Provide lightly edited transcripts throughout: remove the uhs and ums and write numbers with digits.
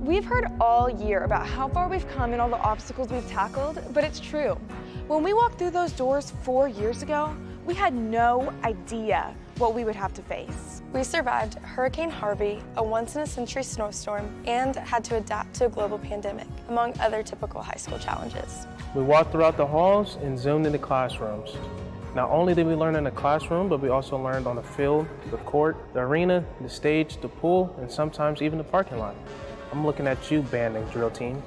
We've heard all year about how far we've come and all the obstacles we've tackled, but it's true. When we walked through those doors 4 years ago, we had no idea what we would have to face. We survived Hurricane Harvey, a once-in-a-century snowstorm, and had to adapt to a global pandemic, among other typical high school challenges. We walked throughout the halls and zoomed into classrooms. Not only did we learn in the classroom, but we also learned on the field, the court, the arena, the stage, the pool, and sometimes even the parking lot. I'm looking at you, band and drill team.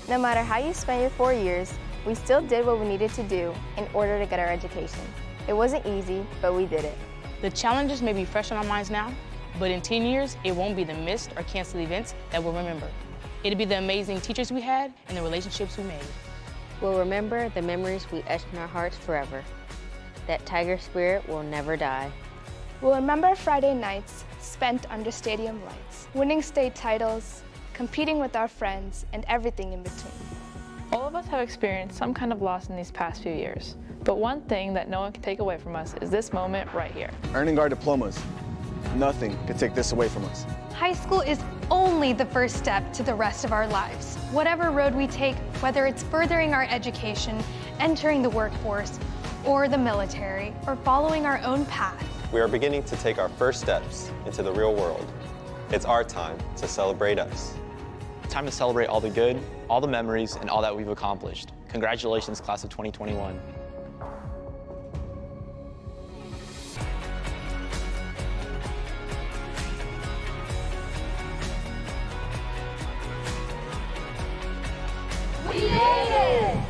No matter how you spent your 4 years, we still did what we needed to do in order to get our education. It wasn't easy, but we did it. The challenges may be fresh on our minds now, but in 10 years, it won't be the missed or canceled events that we'll remember. It'll be the amazing teachers we had and the relationships we made. We'll remember the memories we etched in our hearts forever. That Tiger spirit will never die. We'll remember Friday nights spent under stadium lights, winning state titles, competing with our friends, and everything in between. All of us have experienced some kind of loss in these past few years, but one thing that no one can take away from us is this moment right here. Earning our diplomas. Nothing could take this away from us. High school is only the first step to the rest of our lives. Whatever road we take, whether it's furthering our education, entering the workforce, or the military, or following our own path. We are beginning to take our first steps into the real world. It's our time to celebrate us. Time to celebrate all the good, all the memories, and all that we've accomplished. Congratulations, class of 2021. We made it!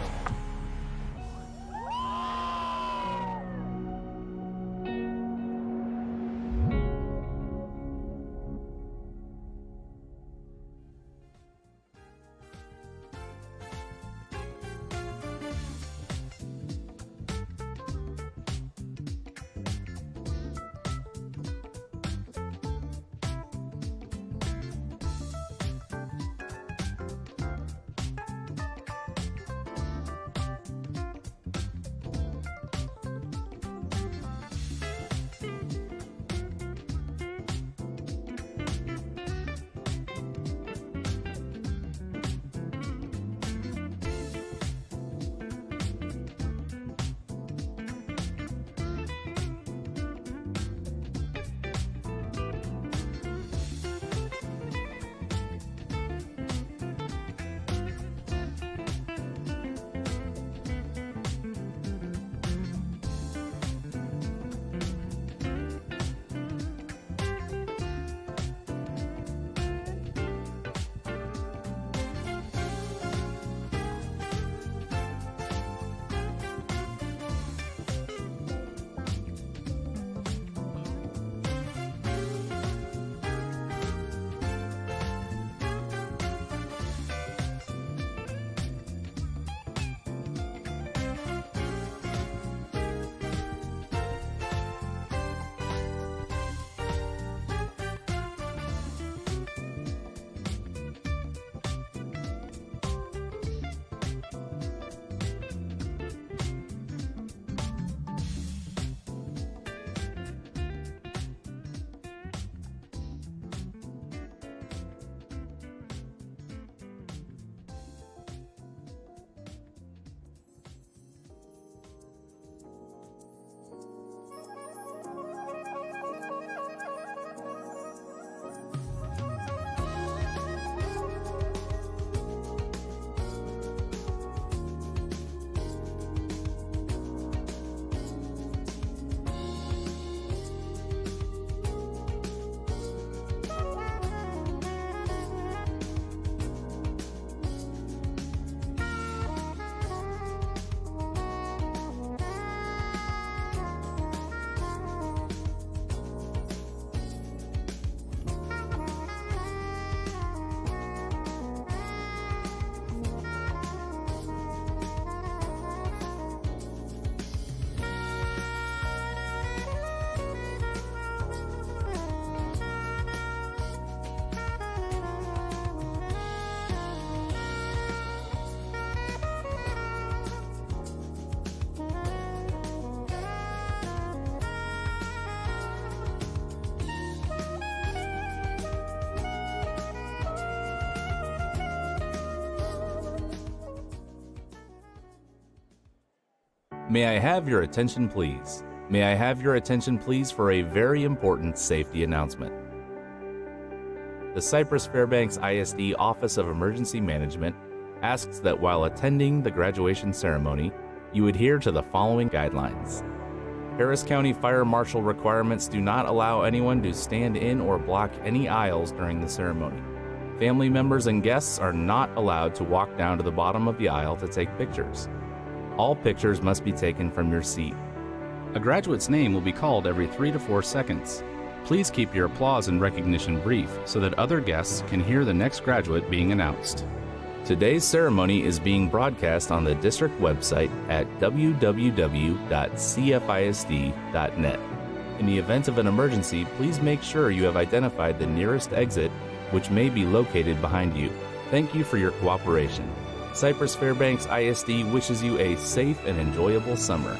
May I have your attention, please? May I have your attention, please, for a very important safety announcement. The Cypress-Fairbanks ISD Office of Emergency Management asks that while attending the graduation ceremony, you adhere to the following guidelines. Harris County Fire Marshal requirements do not allow anyone to stand in or block any aisles during the ceremony. Family members and guests are not allowed to walk down to the bottom of the aisle to take pictures. All pictures must be taken from your seat. A graduate's name will be called every 3 to 4 seconds. Please keep your applause and recognition brief so that other guests can hear the next graduate being announced. Today's ceremony is being broadcast on the district website at www.cfisd.net. In the event of an emergency, please make sure you have identified the nearest exit, which may be located behind you. Thank you for your cooperation. Cypress-Fairbanks ISD wishes you a safe and enjoyable summer.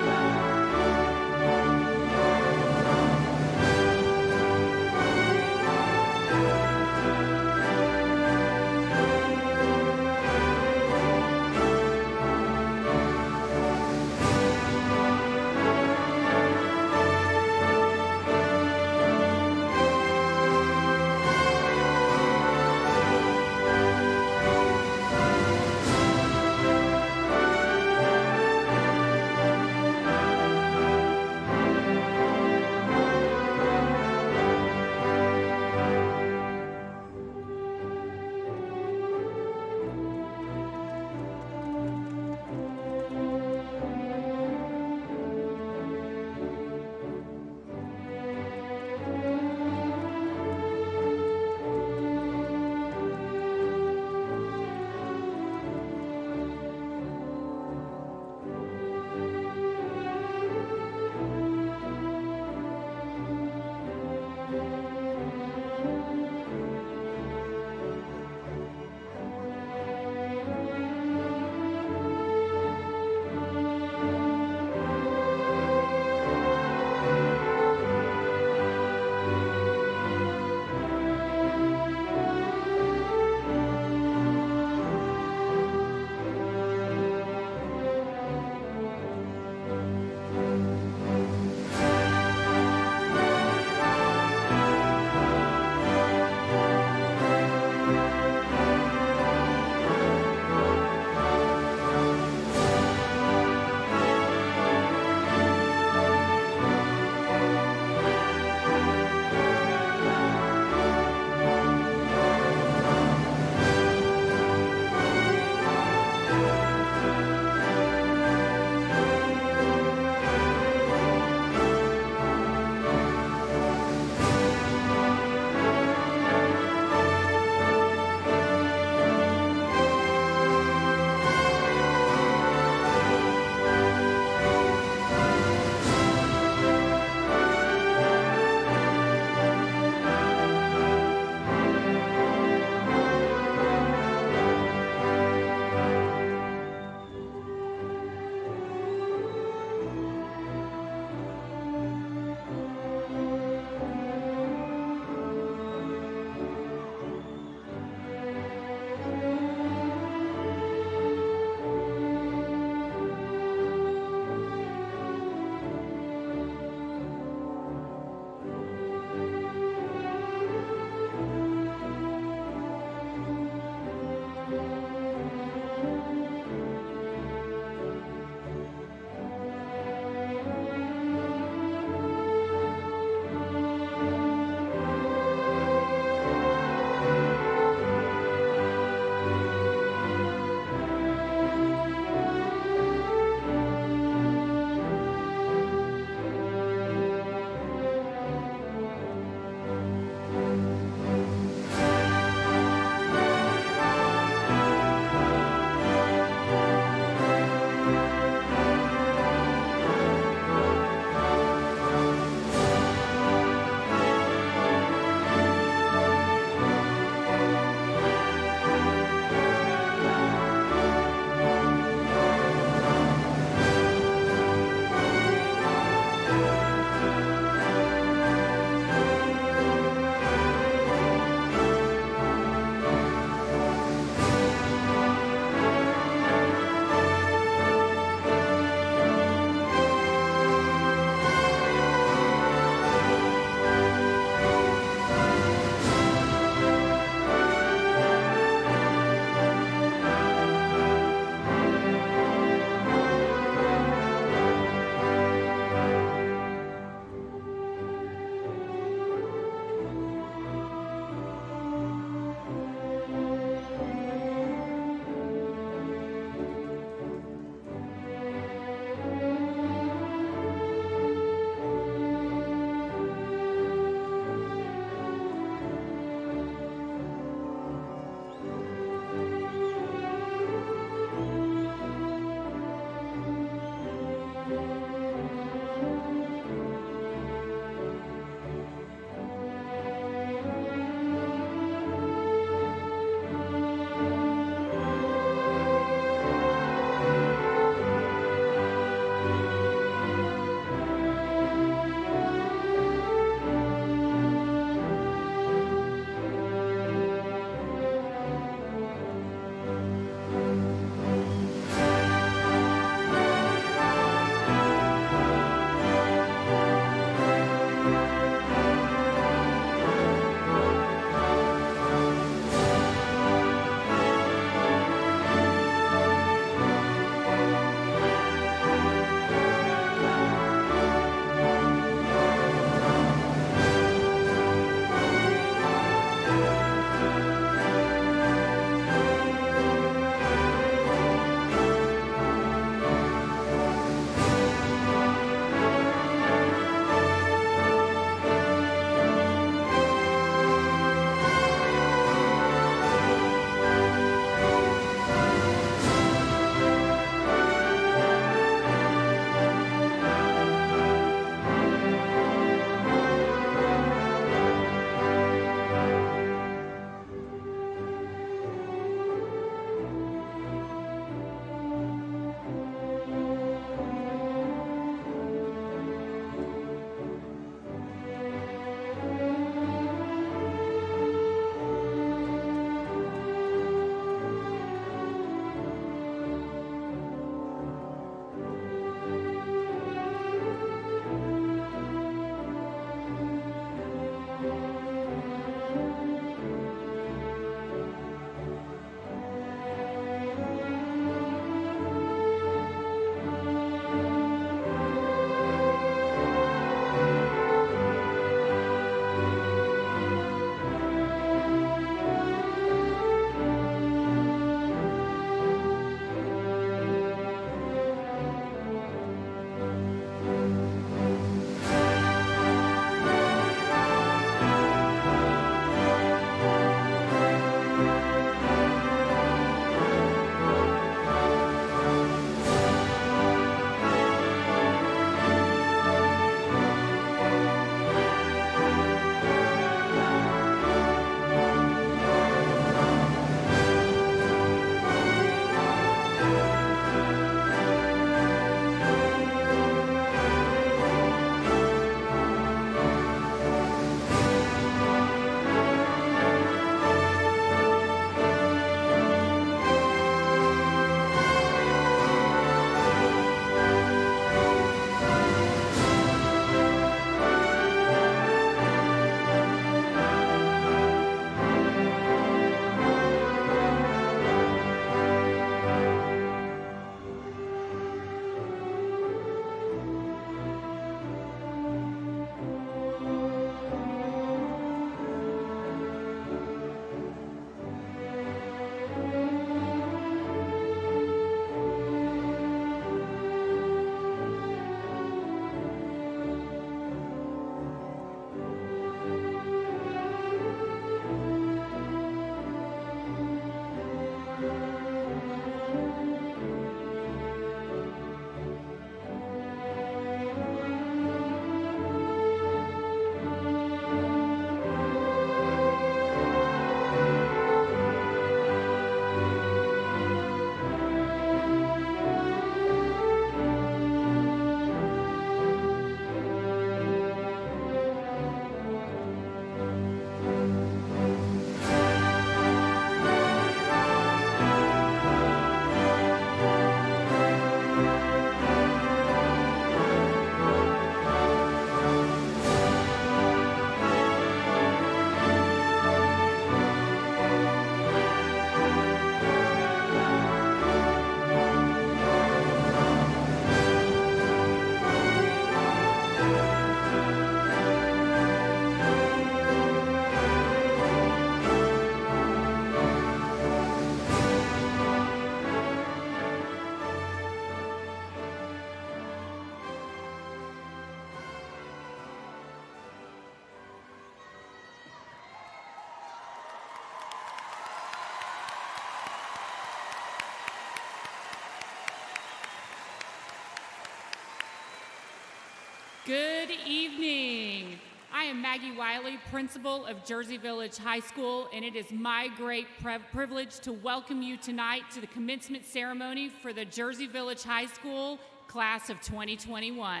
Good evening. I am Maggie Wiley, principal of Jersey Village High School, and it is my great privilege to welcome you tonight to the commencement ceremony for the Jersey Village High School class of 2021.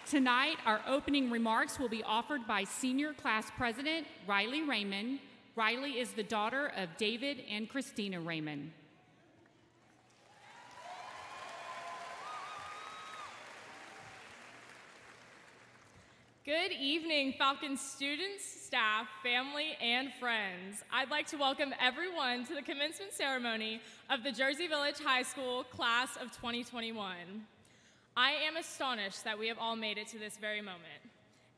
Tonight, our opening remarks will be offered by Senior Class President Riley Raymond. Riley is the daughter of David and Christina Raymond. Good evening, Falcon students, staff, family, and friends. I'd like to welcome everyone to the commencement ceremony of the Jersey Village High School class of 2021. I am astonished that we have all made it to this very moment.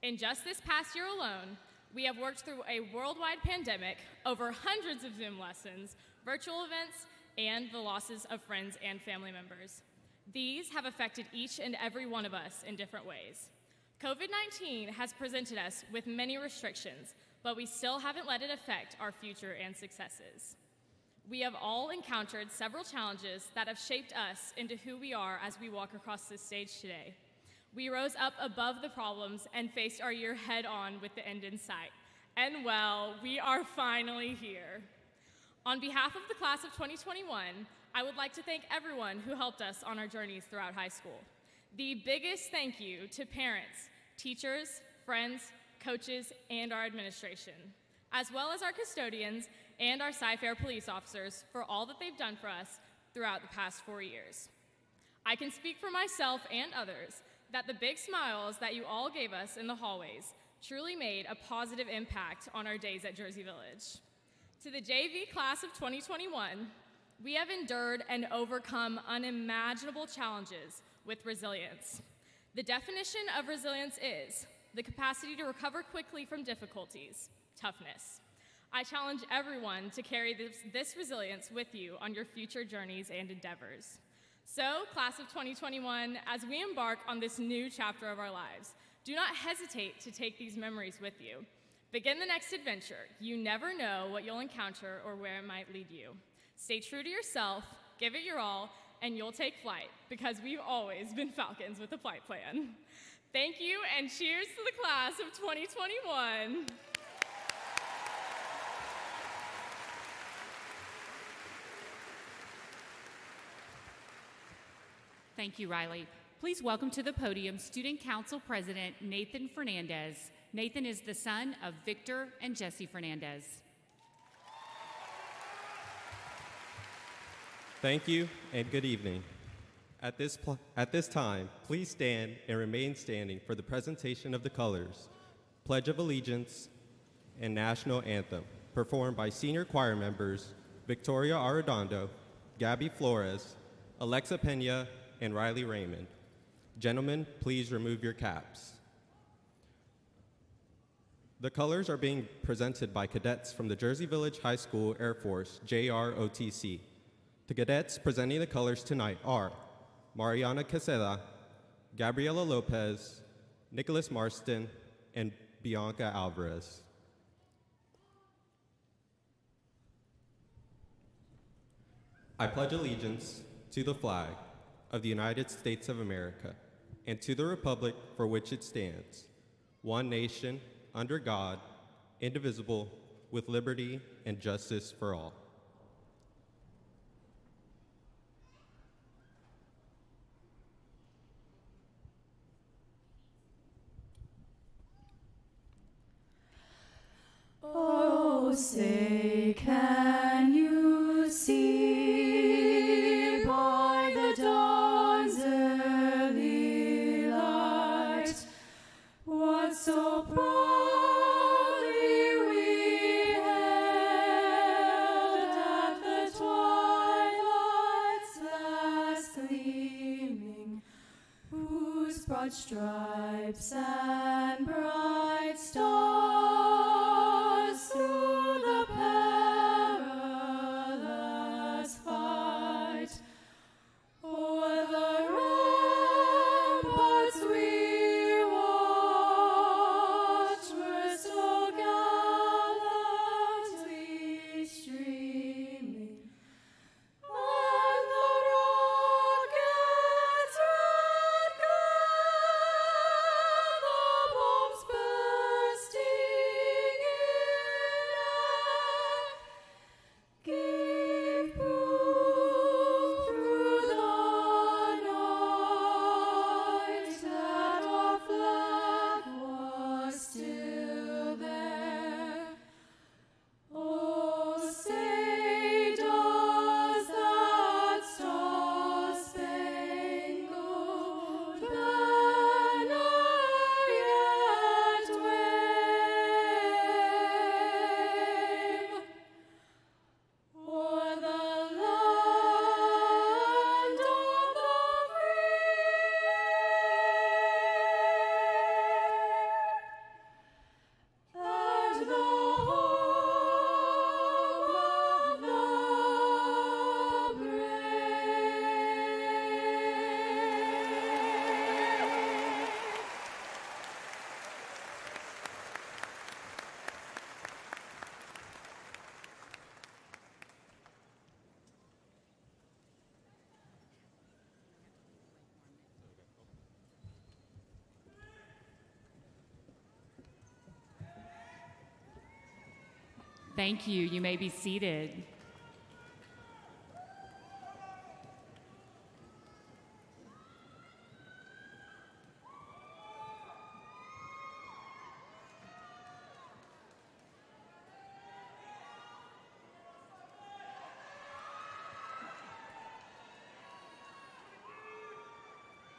In just this past year alone, we have worked through a worldwide pandemic, over hundreds of Zoom lessons, virtual events, and the losses of friends and family members. These have affected each and every one of us in different ways. COVID-19 has presented us with many restrictions, but we still haven't let it affect our future and successes. We have all encountered several challenges that have shaped us into who we are as we walk across this stage today. We rose up above the problems and faced our year head on with the end in sight. And well, we are finally here. On behalf of the class of 2021, I would like to thank everyone who helped us on our journeys throughout high school. The biggest thank you to parents, teachers, friends, coaches, and our administration, as well as our custodians and our Cy-Fair police officers for all that they've done for us throughout the past 4 years. I can speak for myself and others that the big smiles that you all gave us in the hallways truly made a positive impact on our days at Jersey Village. To the JV class of 2021, we have endured and overcome unimaginable challenges with resilience. The definition of resilience is the capacity to recover quickly from difficulties, toughness. I challenge everyone to carry this resilience with you on your future journeys and endeavors. So, class of 2021, as we embark on this new chapter of our lives, do not hesitate to take these memories with you. Begin the next adventure. You never know what you'll encounter or where it might lead you. Stay true to yourself, give it your all, and you'll take flight, because we've always been Falcons with a flight plan. Thank you, and cheers to the class of 2021. Thank you, Riley. Please welcome to the podium Student Council President Nathan Fernandez. Nathan is the son of Victor and Jesse Fernandez. Thank you and good evening. At this time, please stand and remain standing for the presentation of the colors, Pledge of Allegiance, and National Anthem, performed by senior choir members Victoria Arredondo, Gabby Flores, Alexa Pena, and Riley Raymond. Gentlemen, please remove your caps. The colors are being presented by cadets from the Jersey Village High School Air Force, JROTC. The cadets presenting the colors tonight are Mariana Queseda, Gabriela Lopez, Nicholas Marston, and Bianca Alvarez. I pledge allegiance to the flag of the United States of America and to the republic for which it stands, one nation, under God, indivisible, with liberty and justice for all. Oh, say, can you see by the dawn's early light what so proudly we hailed at the twilight's last gleaming, whose broad stripes and bright stars through the perilous fight o'er the ramparts we watched were so gallantly streaming, Thank you. You may be seated.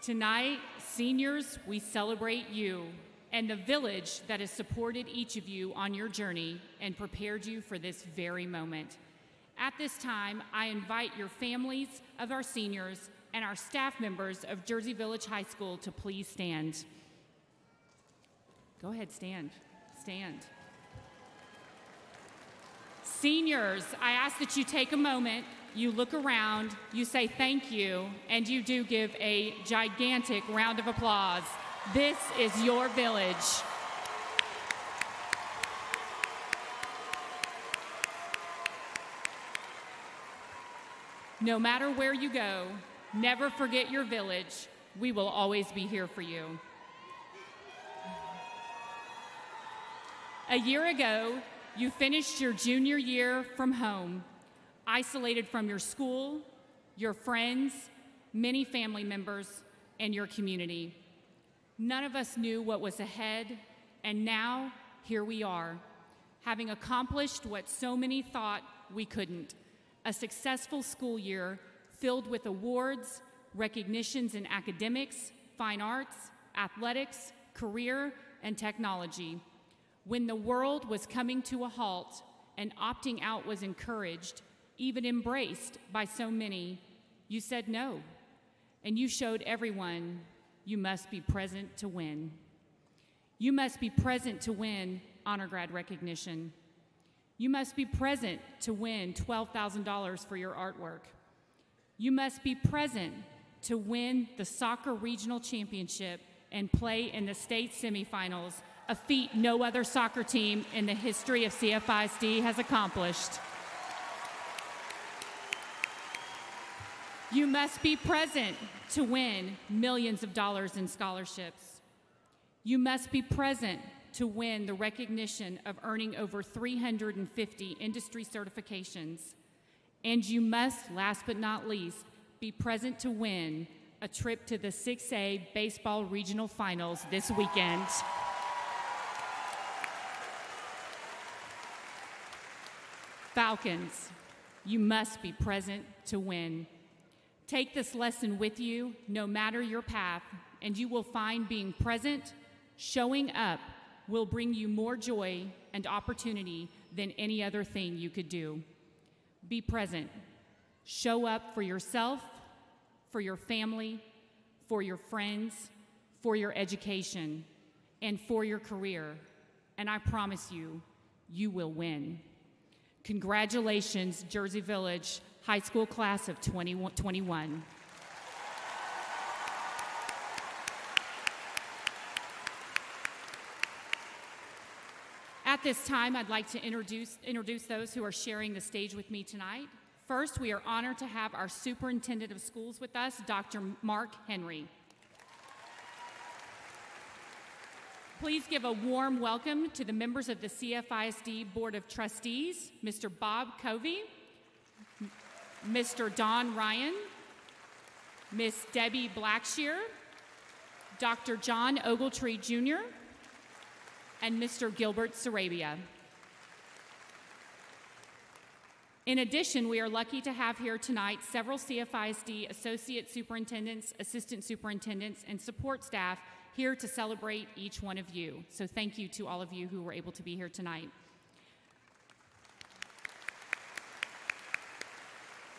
Tonight, seniors, we celebrate you and the village that has supported each of you on your journey and prepared you for this very moment. At this time, I invite your families of our seniors and our staff members of Jersey Village High School to please stand. Go ahead, stand. Stand. Seniors, I ask that you take a moment, you look around, you say thank you, and you do give a gigantic round of applause. This is your village. No matter where you go, never forget your village. We will always be here for you. A year ago, you finished your junior year from home, isolated from your school, your friends, many family members, and your community. None of us knew what was ahead, and now here we are, having accomplished what so many thought we couldn't. A successful school year filled with awards, recognitions in academics, fine arts, athletics, career, and technology. When the world was coming to a halt and opting out was encouraged, even embraced by so many, you said no, and you showed everyone you must be present to win. You must be present to win honor grad recognition. You must be present to win $12,000 for your artwork. You must be present to win the soccer regional championship and play in the state semifinals, a feat no other soccer team in the history of CFISD has accomplished. You must be present to win millions of dollars in scholarships. You must be present to win the recognition of earning over 350 industry certifications. And you must, last but not least, be present to win a trip to the 6A baseball regional finals this weekend. Falcons, you must be present to win. Take this lesson with you, no matter your path, and you will find being present, showing up, will bring you more joy and opportunity than any other thing you could do. Be present. Show up for yourself, for your family, for your friends, for your education, and for your career. And I promise you, you will win. Congratulations, Jersey Village High School class of 2021. At this time, I'd like to introduce those who are sharing the stage with me tonight. First, we are honored to have our Superintendent of Schools with us, Dr. Mark Henry. Please give a warm welcome to the members of the CFISD Board of Trustees, Mr. Bob Covey, Mr. Don Ryan, Miss Debbie Blackshear, Dr. John Ogletree Jr., and Mr. Gilbert Sarabia. In addition, we are lucky to have here tonight several CFISD associate superintendents, assistant superintendents, and support staff here to celebrate each one of you. So thank you to all of you who were able to be here tonight.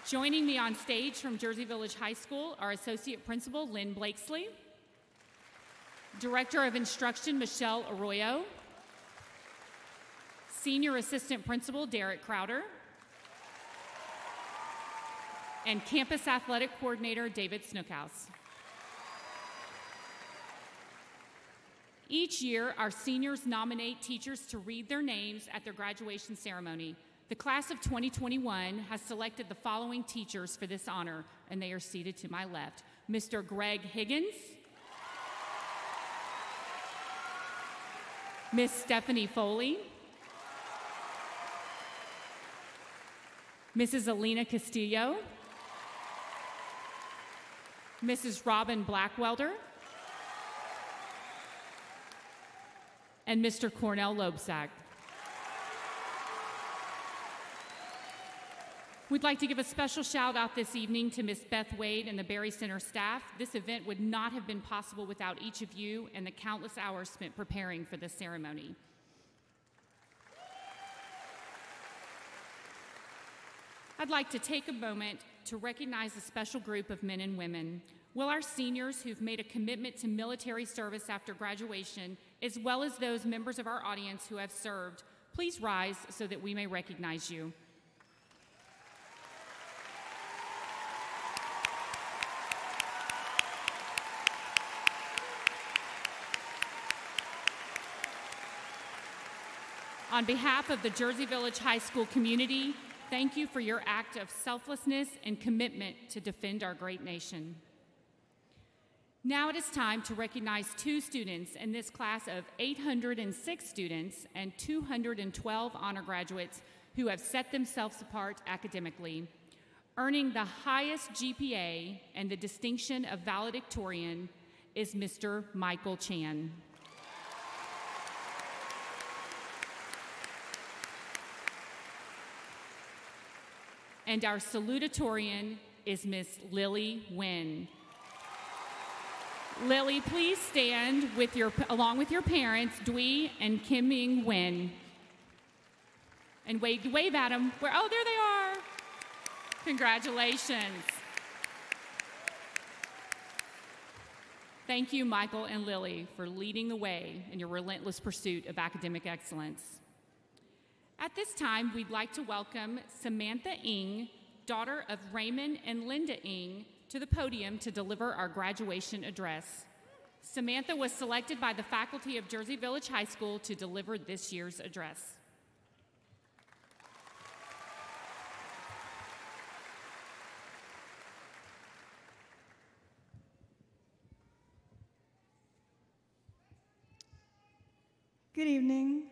Joining me on stage from Jersey Village High School are Associate Principal Lynn Blakesley, Director of Instruction Michelle Arroyo, Senior Assistant Principal Derek Crowder, and Campus Athletic Coordinator David Snookhouse. Each year, our seniors nominate teachers to read their names at their graduation ceremony. The class of 2021 has selected the following teachers for this honor, and they are seated to my left. Mr. Greg Higgins, Miss Stephanie Foley, Mrs. Alina Castillo, Mrs. Robin Blackwelder, and Mr. Cornell Loebsack. We'd like to give a special shout out this evening to Miss Beth Wade and the Berry Center staff. This event would not have been possible without each of you and the countless hours spent preparing for this ceremony. I'd like to take a moment to recognize a special group of men and women. Will our seniors who've made a commitment to military service after graduation, as well as those members of our audience who have served, please rise so that we may recognize you. On behalf of the Jersey Village High School community, thank you for your act of selflessness and commitment to defend our great nation. Now it is time to recognize 2 students in this class of 806 students and 212 honor graduates who have set themselves apart academically. Earning the highest GPA and the distinction of valedictorian is Mr. Michael Chan. And our salutatorian is Miss Lily Nguyen. Lily, please stand along with your parents, Dwee and Kim Ming Nguyen. And wave at them. Oh, there they are. Congratulations. Thank you, Michael and Lily, for leading the way in your relentless pursuit of academic excellence. At this time, we'd like to welcome Samantha Ng, daughter of Raymond and Linda Ng, to the podium to deliver our graduation address. Samantha was selected by the faculty of Jersey Village High School to deliver this year's address. Good evening.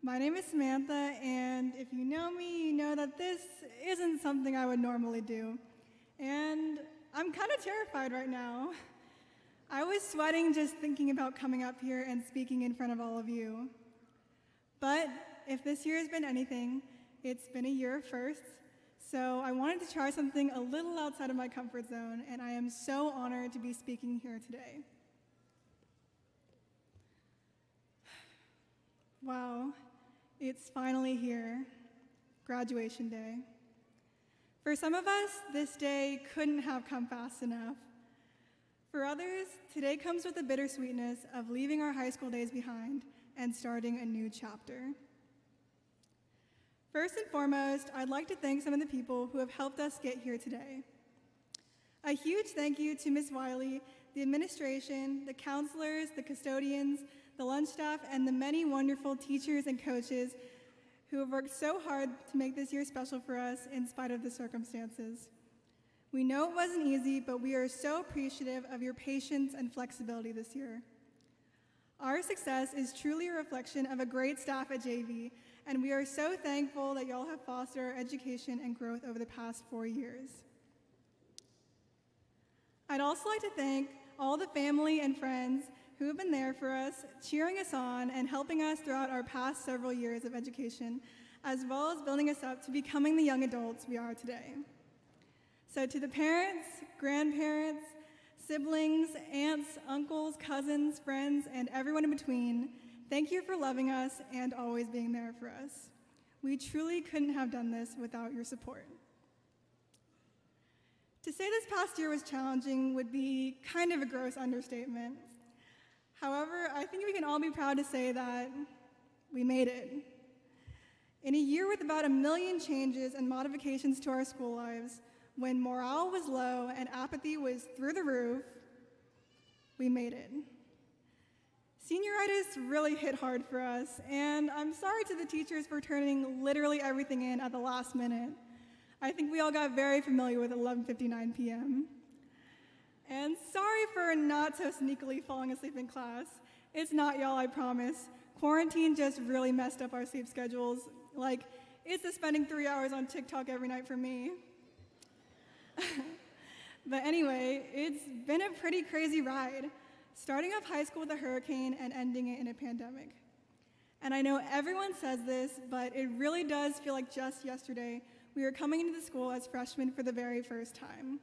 My name is Samantha, and if you know me, you know that this isn't something I would normally do. And I'm kind of terrified right now. I was sweating just thinking about coming up here and speaking in front of all of you. But if this year has been anything, it's been a year of firsts. So I wanted to try something a little outside of my comfort zone, and I am so honored to be speaking here today. Wow. It's finally here, graduation day. For some of us, this day couldn't have come fast enough. For others, today comes with the bittersweetness of leaving our high school days behind and starting a new chapter. First and foremost, I'd like to thank some of the people who have helped us get here today. A huge thank you to Ms. Wiley, the administration, the counselors, the custodians, the lunch staff, and the many wonderful teachers and coaches who have worked so hard to make this year special for us in spite of the circumstances. We know it wasn't easy, but we are so appreciative of your patience and flexibility this year. Our success is truly a reflection of a great staff at JV, and we are so thankful that y'all have fostered our education and growth over the past 4 years. I'd also like to thank all the family and friends who have been there for us, cheering us on and helping us throughout our past several years of education, as well as building us up to becoming the young adults we are today. So to the parents, grandparents, siblings, aunts, uncles, cousins, friends, and everyone in between, thank you for loving us and always being there for us. We truly couldn't have done this without your support. To say this past year was challenging would be kind of a gross understatement. However, I think we can all be proud to say that we made it. In a year with about 1 million changes and modifications to our school lives, when morale was low and apathy was through the roof, we made it. Senioritis really hit hard for us, and I'm sorry to the teachers for turning literally everything in at the last minute. I think we all got very familiar with 11:59 p.m. And sorry for not so sneakily falling asleep in class. It's not y'all, I promise. Quarantine just really messed up our sleep schedules. Like, it's the spending 3 hours on TikTok every night for me. But anyway, it's been a pretty crazy ride, starting off high school with a hurricane and ending it in a pandemic. And I know everyone says this, but it really does feel like just yesterday we were coming into the school as freshmen for the very first time.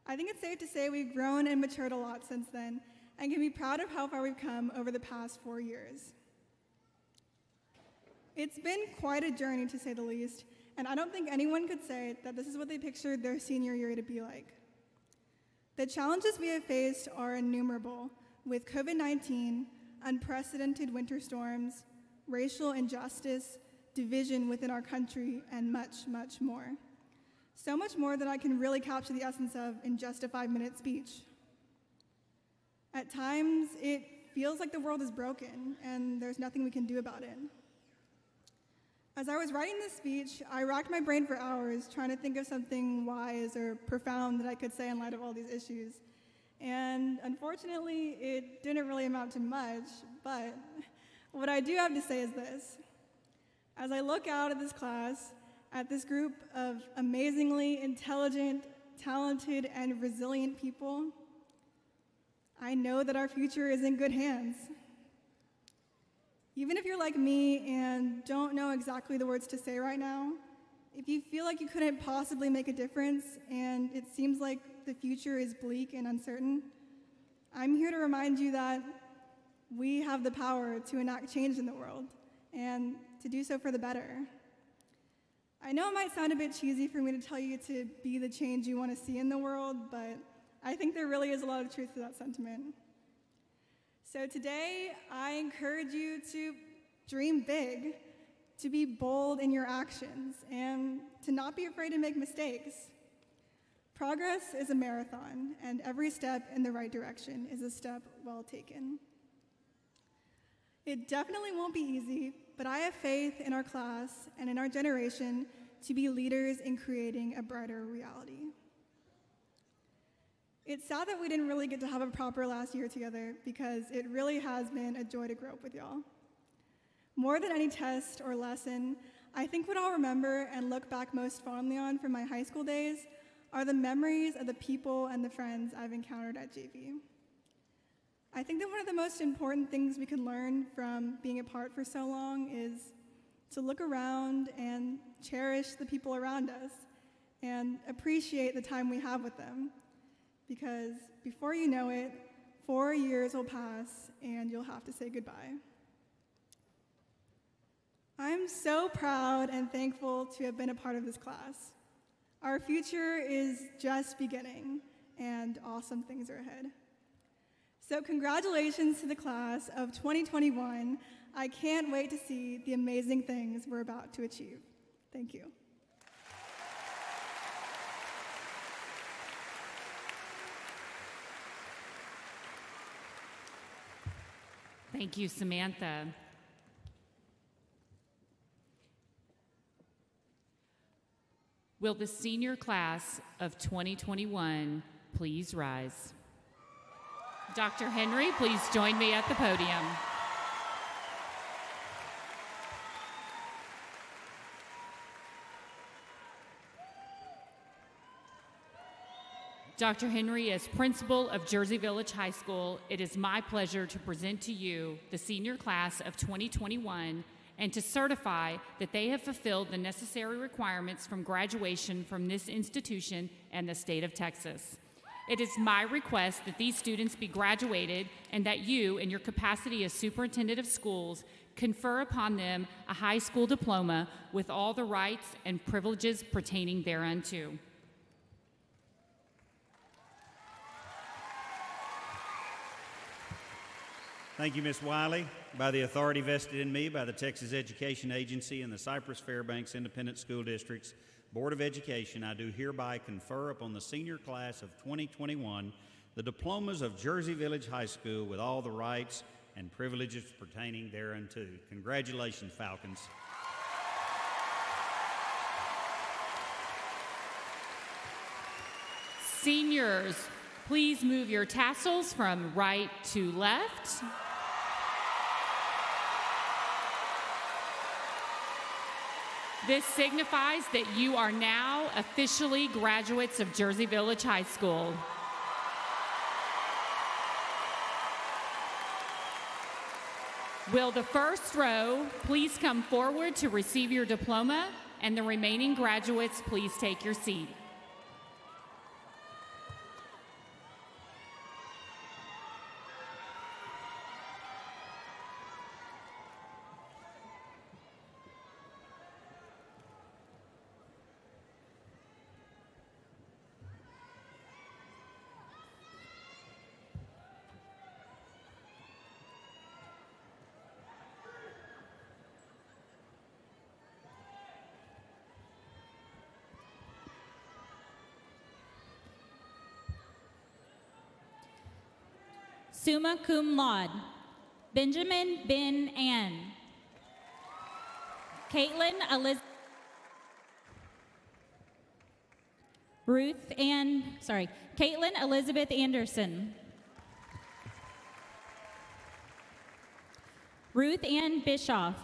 I think it's safe to say we've grown and matured a lot since then, and can be proud of how far we've come over the past 4 years. It's been quite a journey, to say the least, and I don't think anyone could say that this is what they pictured their senior year to be like. The challenges we have faced are innumerable, with COVID-19, unprecedented winter storms, racial injustice, division within our country, and much, much more. So much more that I can really capture the essence of in just a 5-minute speech. At times, it feels like the world is broken and there's nothing we can do about it. As I was writing this speech, I racked my brain for hours trying to think of something wise or profound that I could say in light of all these issues. And unfortunately, it didn't really amount to much, but what I do have to say is this. As I look out at this class, at this group of amazingly intelligent, talented, and resilient people, I know that our future is in good hands. Even if you're like me and don't know exactly the words to say right now, if you feel like you couldn't possibly make a difference and it seems like the future is bleak and uncertain, I'm here to remind you that we have the power to enact change in the world and to do so for the better. I know it might sound a bit cheesy for me to tell you to be the change you want to see in the world, but I think there really is a lot of truth to that sentiment. So today, I encourage you to dream big, to be bold in your actions, and to not be afraid to make mistakes. Progress is a marathon, and every step in the right direction is a step well taken. It definitely won't be easy, but I have faith in our class and in our generation to be leaders in creating a brighter reality. It's sad that we didn't really get to have a proper last year together because it really has been a joy to grow up with y'all. More than any test or lesson, I think what I'll remember and look back most fondly on from my high school days are the memories of the people and the friends I've encountered at JV. I think that one of the most important things we can learn from being apart for so long is to look around and cherish the people around us and appreciate the time we have with them. Because before you know it, 4 years will pass and you'll have to say goodbye. I'm so proud and thankful to have been a part of this class. Our future is just beginning and awesome things are ahead. So congratulations to the class of 2021. I can't wait to see the amazing things we're about to achieve. Thank you. Thank you, Samantha. Will the senior class of 2021 please rise? Dr. Henry, please join me at the podium. Dr. Henry, as principal of Jersey Village High School, it is my pleasure to present to you the senior class of 2021 and to certify that they have fulfilled the necessary requirements from graduation from this institution and the state of Texas. It is my request that these students be graduated and that you, in your capacity as superintendent of schools, confer upon them a high school diploma with all the rights and privileges pertaining thereunto. Thank you, Ms. Wiley. By the authority vested in me by the Texas Education Agency and the Cypress-Fairbanks Independent School District's Board of Education, I do hereby confer upon the senior class of 2021 the diplomas of Jersey Village High School with all the rights and privileges pertaining thereunto. Congratulations, Falcons. Seniors, please move your tassels from right to left. This signifies that you are now officially graduates of Jersey Village High School. Will the first row please come forward to receive your diploma, and the remaining graduates please take your seat. Summa cum laude, Benjamin Bin Ann. Caitlin Elizabeth Anderson. Ruth Ann Bischoff.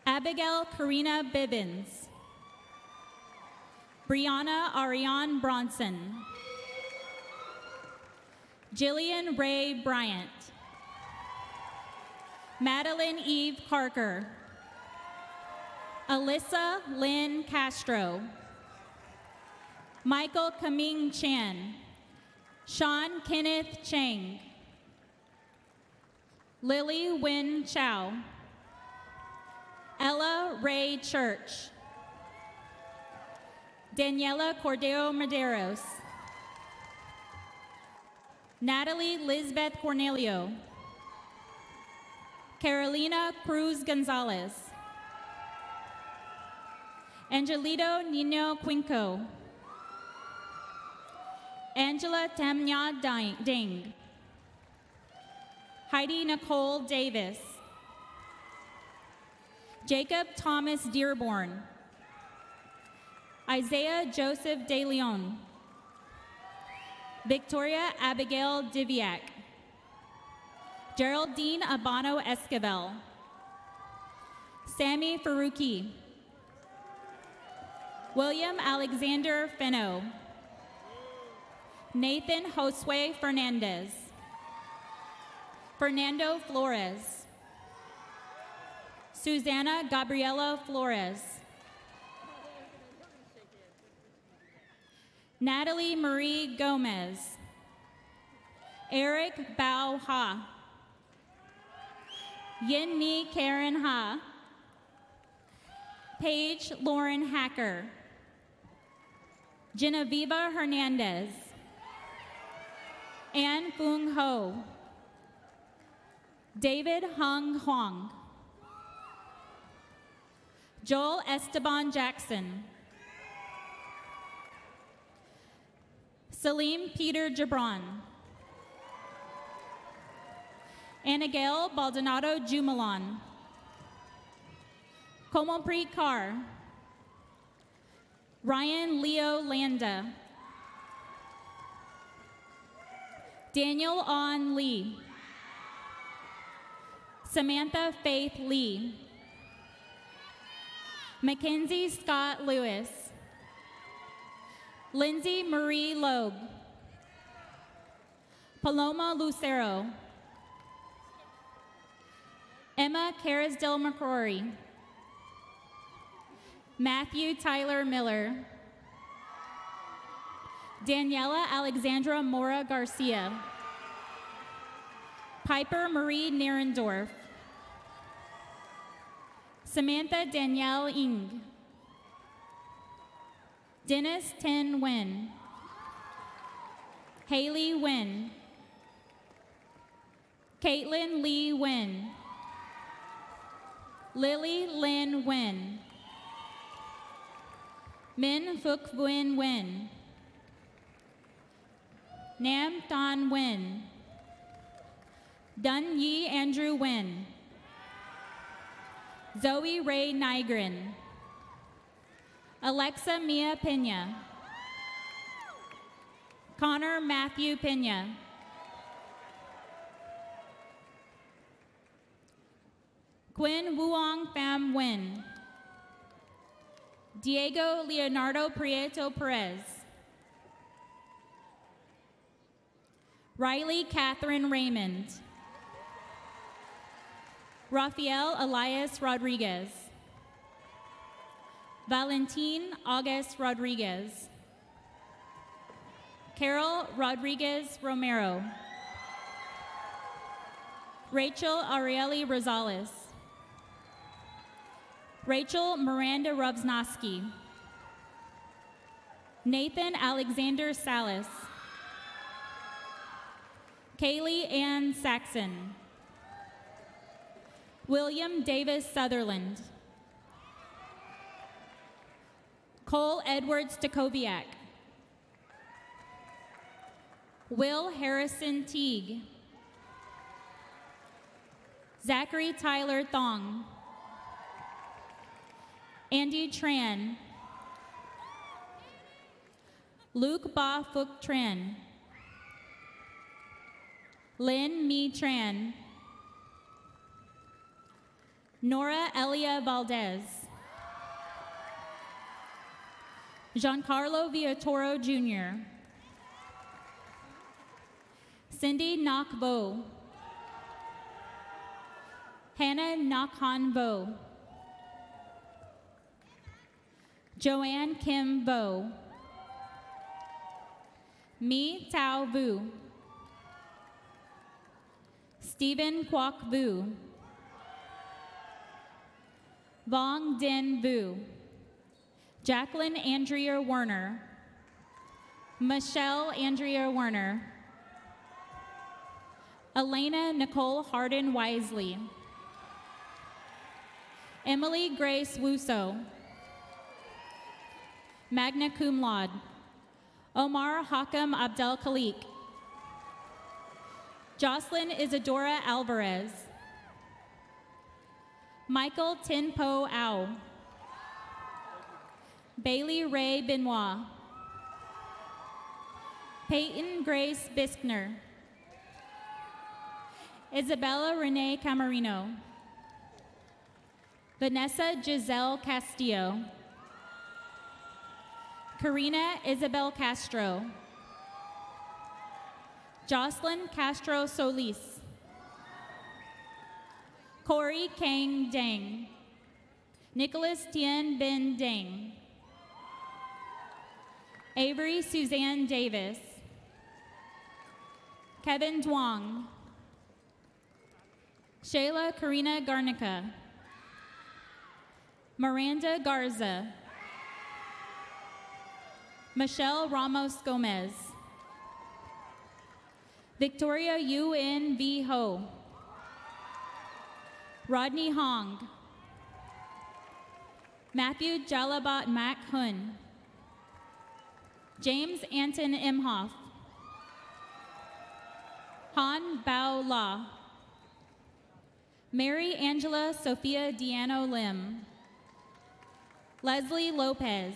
Abigail Karina Bibbins. Brianna Ariane Bronson. Jillian Ray Bryant. Madeline Eve Parker. Alyssa Lynn Castro. Michael Kaming Chan. Sean Kenneth Chang. Lily Wynn Chow. Ella Ray Church. Daniela Cordero Medeiros. Natalie Lisbeth Cornelio. Carolina Cruz Gonzalez. Angelito Nino Quinco. Angela Tamnya Ding. Heidi Nicole Davis. Jacob Thomas Dearborn. Isaiah Joseph De Leon. Victoria Abigail Diviak. Geraldine Abano Esquivel. Sammy Faruqi. William Alexander Fenno. Nathan Josue Fernandez. Fernando Flores. Susanna Gabriela Flores. Natalie Marie Gomez. Eric Bao Ha. Yin Mi Karen Ha. Paige Lauren Hacker. Genevieva Hernandez. Ann Fung Ho. David Hung Huang. Joel Esteban Jackson. Salim Peter Gibran. Anagail Baldonado Jumalan. Komonpreet Kaur. Ryan Leo Landa. Daniel On Lee. Samantha Faith Lee. Mackenzie Scott Lewis. Lindsay Marie Loeb. Paloma Lucero. Emma Carisdale McCrory. Matthew Tyler Miller. Daniela Alexandra Mora Garcia. Piper Marie Nierendorf. Samantha Danielle Ng. Dennis Tin Nguyen. Haley Nguyen. Caitlin Lee Nguyen. Lily Lynn Nguyen. Min Phuc Nguyen Nguyen. Nam Ton Nguyen. Dun Yi Andrew Nguyen. Zoe Ray Nygren. Alexa Mia Pena. Connor Matthew Pena. Quinn Wuong Pham Nguyen. Diego Leonardo Prieto Perez. Riley Catherine Raymond. Rafael Elias Rodriguez. Valentin August Rodriguez. Carol Rodriguez Romero. Rachel Arieli Rosales. Rachel Miranda Rovsnoski. Nathan Alexander Salas. Kaylee Ann Saxon. William Davis Sutherland. Cole Edward Stakoviak. Will Harrison Teague. Zachary Tyler Thong. Andy Tran. Luke Ba Phuc Tran. Lynn Mi Tran. Nora Elia Valdez. Giancarlo Villatoro Jr. Cindy Nak Vo. Hannah Nakhan Vo. Joanne Kim Vo. Mi Tao Vu. Stephen Kwok Vu. Vong Din Vu. Jacqueline Andrea Werner. Michelle Andrea Werner. Elena Nicole Hardin Wisely. Emily Grace Wuso. Magna cum laude. Omar Hakam Abdel Khalik. Jocelyn Isadora Alvarez. Michael Tin Po Au. Bailey Ray Benoit. Peyton Grace Biskner. Isabella Renee Camarino. Vanessa Giselle Castillo. Karina Isabel Castro. Jocelyn Castro Solis. Corey Kang Deng. Nicholas Tien Bin Deng. Avery Suzanne Davis. Kevin Duong. Shayla Karina Garnica. Miranda Garza. Michelle Ramos Gomez. Victoria Yuen V. Ho. Rodney Hong. Matthew Jalabat Mac Hun. James Anton Imhoff. Han Bao La. Mary Angela Sophia Diano Lim. Leslie Lopez.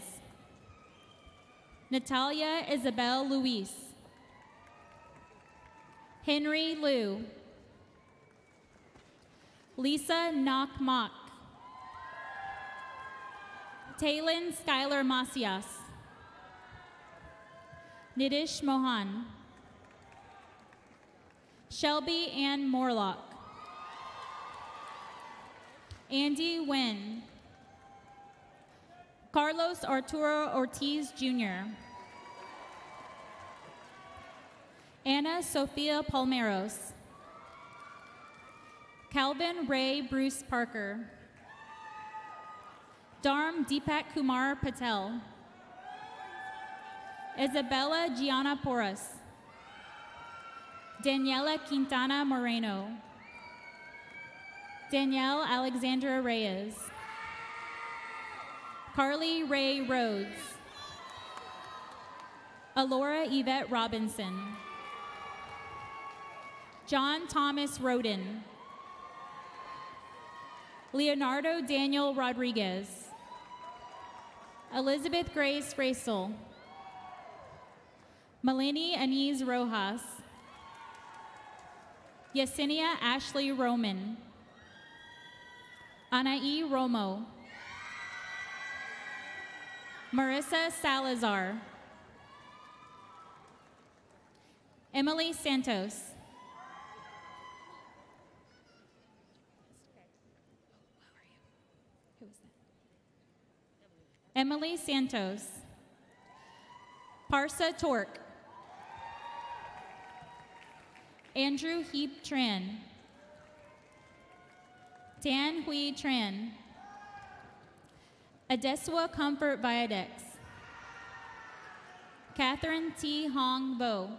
Natalia Isabel Luis. Henry Liu. Lisa Nok Mok. Taylin Skylar Macias. Nidish Mohan. Shelby Ann Morlock. Andy Nguyen. Carlos Arturo Ortiz Jr. Anna Sophia Palmeros. Calvin Ray Bruce Parker. Dharm Deepak Kumar Patel. Isabella Gianna Porras. Daniela Quintana Moreno. Danielle Alexandra Reyes. Carly Ray Rhodes. Alora Yvette Robinson. John Thomas Roden. Leonardo Daniel Rodriguez. Elizabeth Grace Raisel. Melanie Anise Rojas. Yesenia Ashley Roman. Anaí Romo. Marissa Salazar. Emily Santos. Emily Santos. Parsa Torque. Andrew Heap Tran. Dan Hui Tran. Adeswa Comfort Viadex. Catherine T. Hong Vo.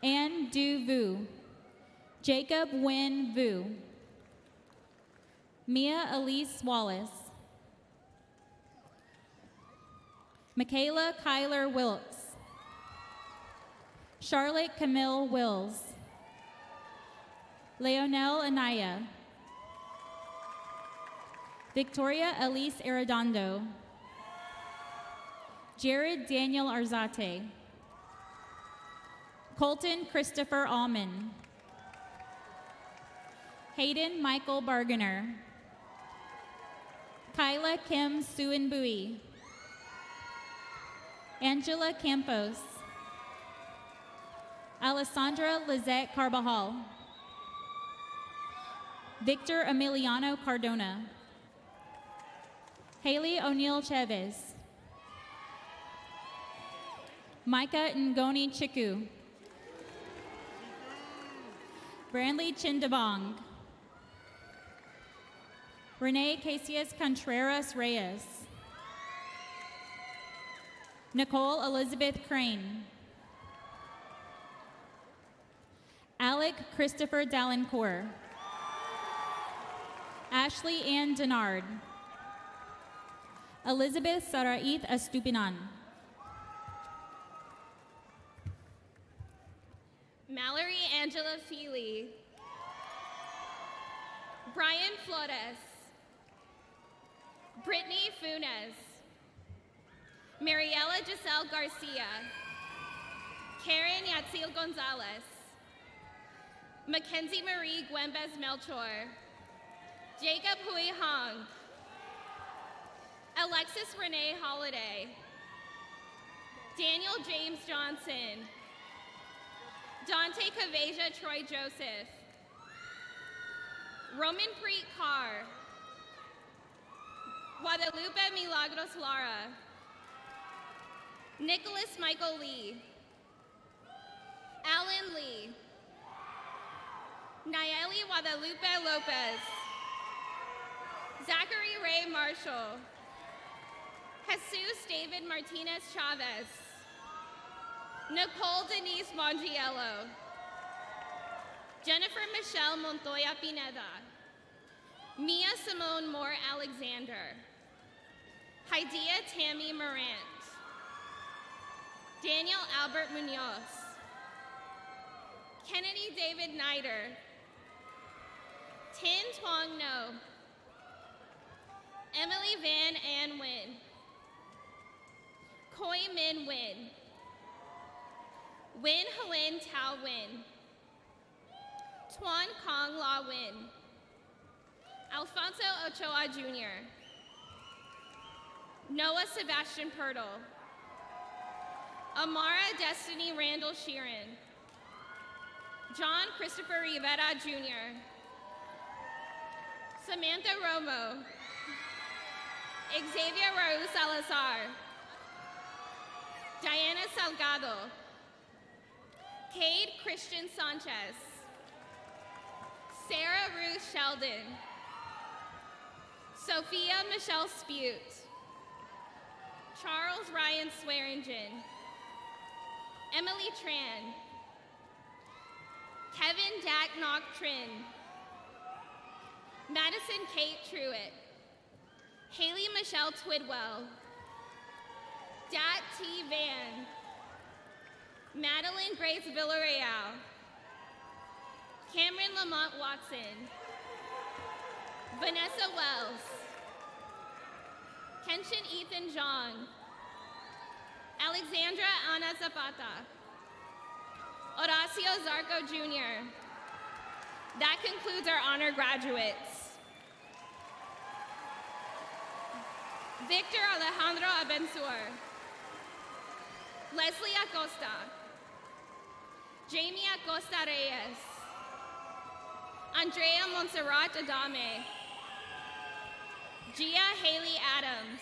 Ann Du Vu. Jacob Win Vu. Mia Elise Wallace. Michaela Kyler Wilkes. Charlotte Camille Wills. Leonel Anaya. Victoria Elise Arredondo. Jared Daniel Arzate. Colton Christopher Allman. Hayden Michael Barganer. Kyla Kim Suinbui. Angela Campos. Alessandra Lizette Carbajal. Victor Emiliano Cardona. Haley O'Neill Chavez. Micah Ngoni Chiku. Brandley Chindabong. Renee Casius Contreras Reyes. Nicole Elizabeth Crane. Alec Christopher Dallencourt. Ashley Ann Denard. Elizabeth Saraith Estupinan. Mallory Angela Feely. Brian Flores. Brittany Funes. Mariela Giselle Garcia. Karen Yatzil Gonzalez. Mackenzie Marie Guembes Melchor. Jacob Hui Hong. Alexis Renee Holiday. Daniel James Johnson. Dante Kavasia Troy Joseph. Roman Preet Carr. Guadalupe Milagros Lara. Nicholas Michael Lee. Alan Lee. Nayeli Guadalupe Lopez. Zachary Ray Marshall. Jesus David Martinez Chavez. Nicole Denise Mongiello. Jennifer Michelle Montoya Pineda. Mia Simone Moore Alexander. Haidia Tammy Morant. Daniel Albert Munoz. Kennedy David Nider. Tin Tuong No. Emily Van Ann Wynn. Koi Min Wynn. Win Hwin Tao Win. Tuan Kong La Win. Alfonso Ochoa Jr. Noah Sebastian Pirtle. Amara Destiny Randall Sheeran. John Christopher Rivera Jr. Samantha Romo. Xavier Raul Salazar. Diana Salgado. Cade Christian Sanchez. Sarah Ruth Sheldon. Sophia Michelle Spute. Charles Ryan Swearingen. Emily Tran. Kevin Dak Knock Trin. Madison Kate Truitt. Haley Michelle Twidwell. Dat T. Van. Madeline Grace Villarreal. Cameron Lamont Watson. Vanessa Wells. Kenshin Ethan Zhang. Alexandra Ana Zapata. Horacio Zarco Jr. That concludes our honor graduates. Victor Alejandro Abensur, Leslie Acosta, Jamie Acosta Reyes, Andrea Montserrat Adame, Gia Haley Adams,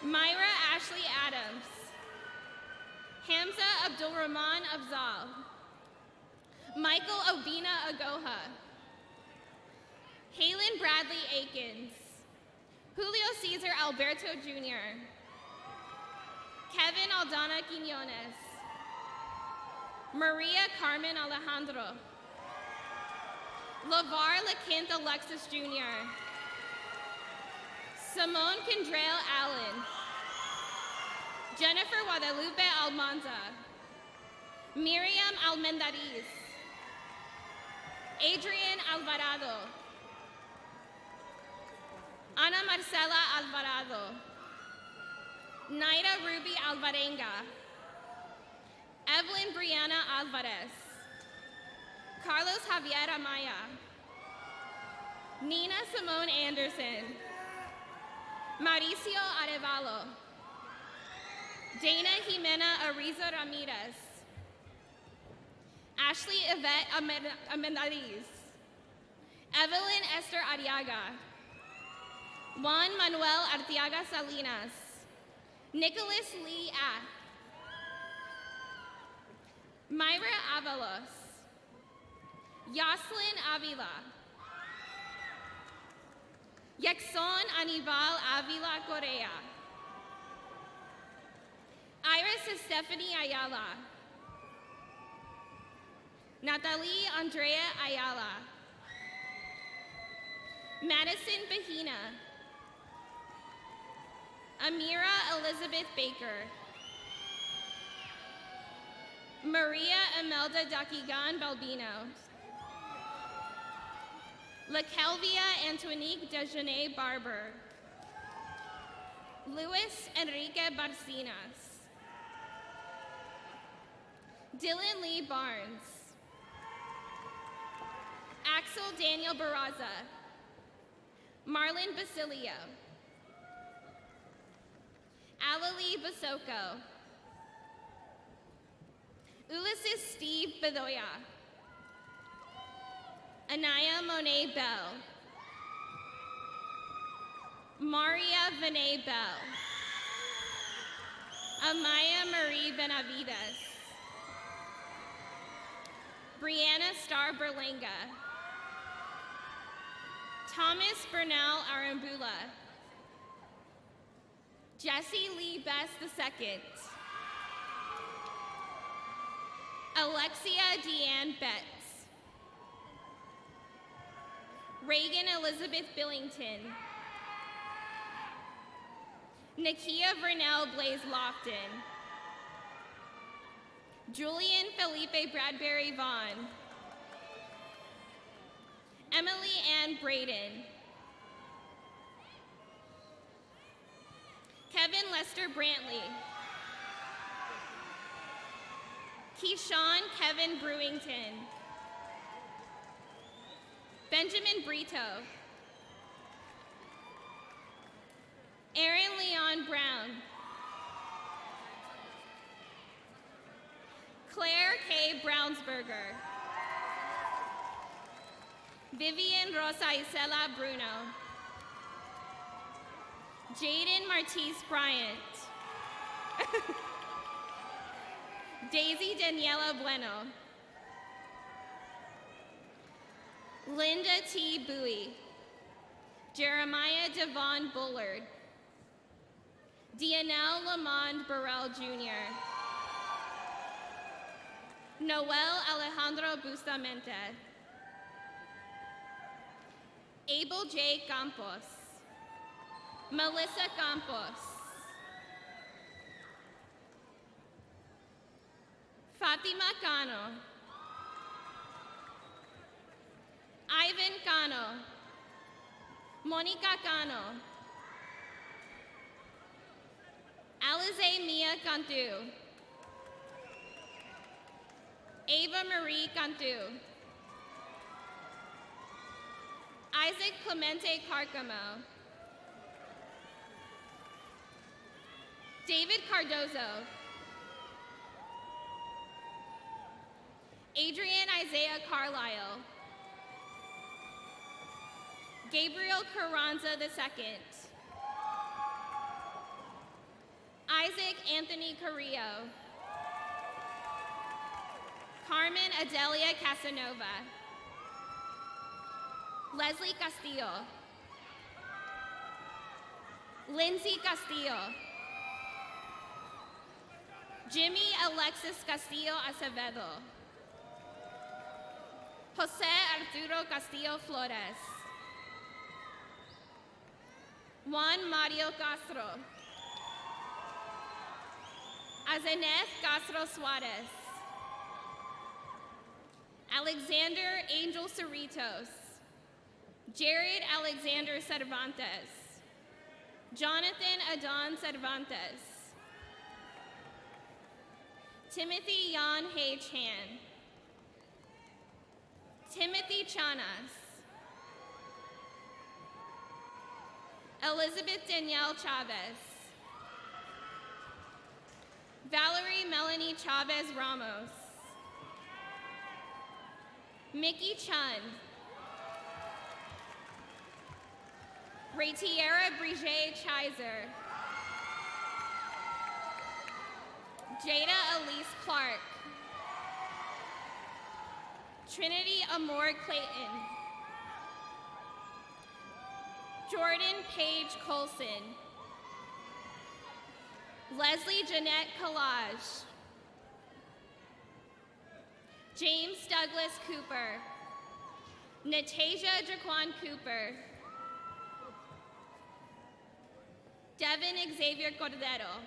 Myra Ashley Adams, Hamza Abdulrahman Afzal, Michael Obina Agoha, Halen Bradley Akins, Julio Cesar Alberto Jr., Kevin Aldana Quinones, Maria Carmen Alejandro, LaVar LaKinth Alexis Jr., Simone Condrell Allen, Jennifer Guadalupe Almanza, Miriam Almendariz, Adrian Alvarado, Ana Marcela Alvarado, Naira Ruby Alvarenga, Evelyn Brianna Alvarez, Carlos Javier Amaya, Nina Simone Anderson, Mauricio Arevalo, Dana Jimena Ariza Ramirez, Ashley Yvette Amendariz, Evelyn Esther Ariaga, Juan Manuel Arteaga Salinas, Nicholas Lee Ath, Myra Avalos, Yoslin Avila, Yexon Anibal Avila Correa, Iris Stephanie Ayala, Natalie Andrea Ayala, Madison Bahina, Amira Elizabeth Baker, Maria Imelda Dakigan Balbino, LaKelvia Antonique Dejanay Barber, Luis Enrique Barcinas, Dylan Lee Barnes, Axel Daniel Barraza, Marlon Basilio, Alalie Basoko, Ulysses Steve Bedoya, Anaya Monet Bell, Maria Vinay Bell, Amaya Marie Benavides, Brianna Star Berlanga, Thomas Bernal Arambula, Jesse Lee Best II, Alexia Deanne Betts, Reagan Elizabeth Billington, Nakia Vernell Blaze Lofton, Julian Felipe Bradbury Vaughn, Emily Ann Braden, Kevin Lester Brantley, Keyshawn Kevin Brewington, Benjamin Brito, Aaron Leon Brown, Claire K. Brownsberger, Vivian Rosa Isela Bruno, Jaden Martise Bryant, Daisy Daniela Bueno, Linda T. Bowie, Jeremiah Devon Bullard, Dionel Lamond Burrell Jr., Noel Alejandro Bustamante, Abel J. Campos, Melissa Campos, Fatima Cano, Ivan Cano, Monica Cano, Alize Mia Cantu, Ava Marie Cantu, Isaac Clemente Carcamo, David Cardozo. Adrian Isaiah Carlisle. Gabriel Carranza II. Isaac Anthony Carrillo. Carmen Adelia Casanova. Leslie Castillo. Lindsay Castillo. Jimmy Alexis Castillo Acevedo. Jose Arturo Castillo Flores. Juan Mario Castro. Azeneth Castro Suarez. Alexander Angel Cerritos. Jared Alexander Cervantes. Jonathan Adon Cervantes. Timothy Yan Hei Chan. Timothy Chanas. Elizabeth Danielle Chavez. Valerie Melanie Chavez Ramos. Mickey Chun. Ratiera Brigé Chiser. Jada Elise Clark. Trinity Amore Clayton. Jordan Paige Colson. Leslie Jeanette Collage. James Douglas Cooper. Natasia Jaquan Cooper. Devin Xavier Cordero.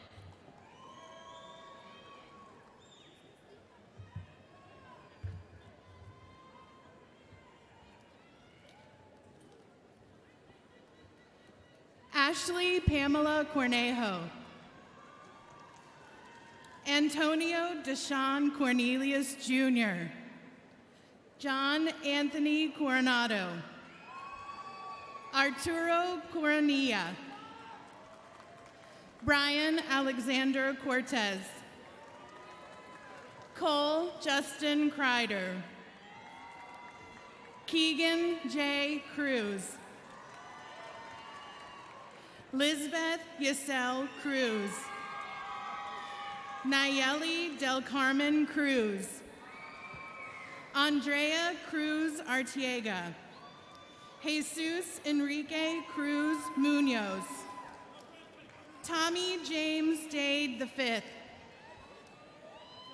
Ashley Pamela Cornejo. Antonio Deshaun Cornelius Jr. John Anthony Coronado. Arturo Coronilla. Brian Alexander Cortez. Cole Justin Kreider. Keegan J. Cruz. Lisbeth Yesel Cruz. Nayeli Del Carmen Cruz. Andrea Cruz Artiega. Jesus Enrique Cruz Munoz. Tommy James Dade V.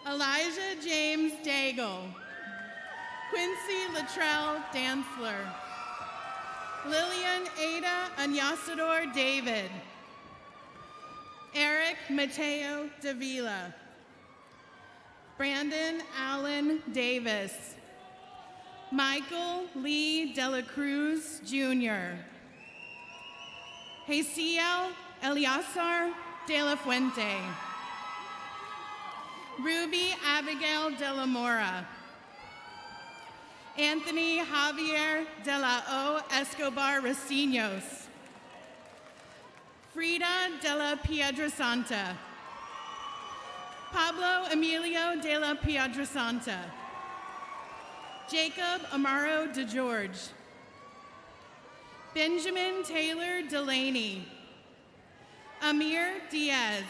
Elijah James Daigle. Quincy Latrell Dantzler. Lillian Ada Anyasador David. Eric Mateo Davila. Brandon Allen Davis. Michael Lee Dela Cruz Jr. Jaciel Eliasar de la Fuente. Ruby Abigail de la Mora. Anthony Javier de la O Escobar Racinos. Frida de la Piedrasanta. Pablo Emilio de la Piedrasanta. Jacob Amaro de George. Benjamin Taylor Delaney. Amir Diaz.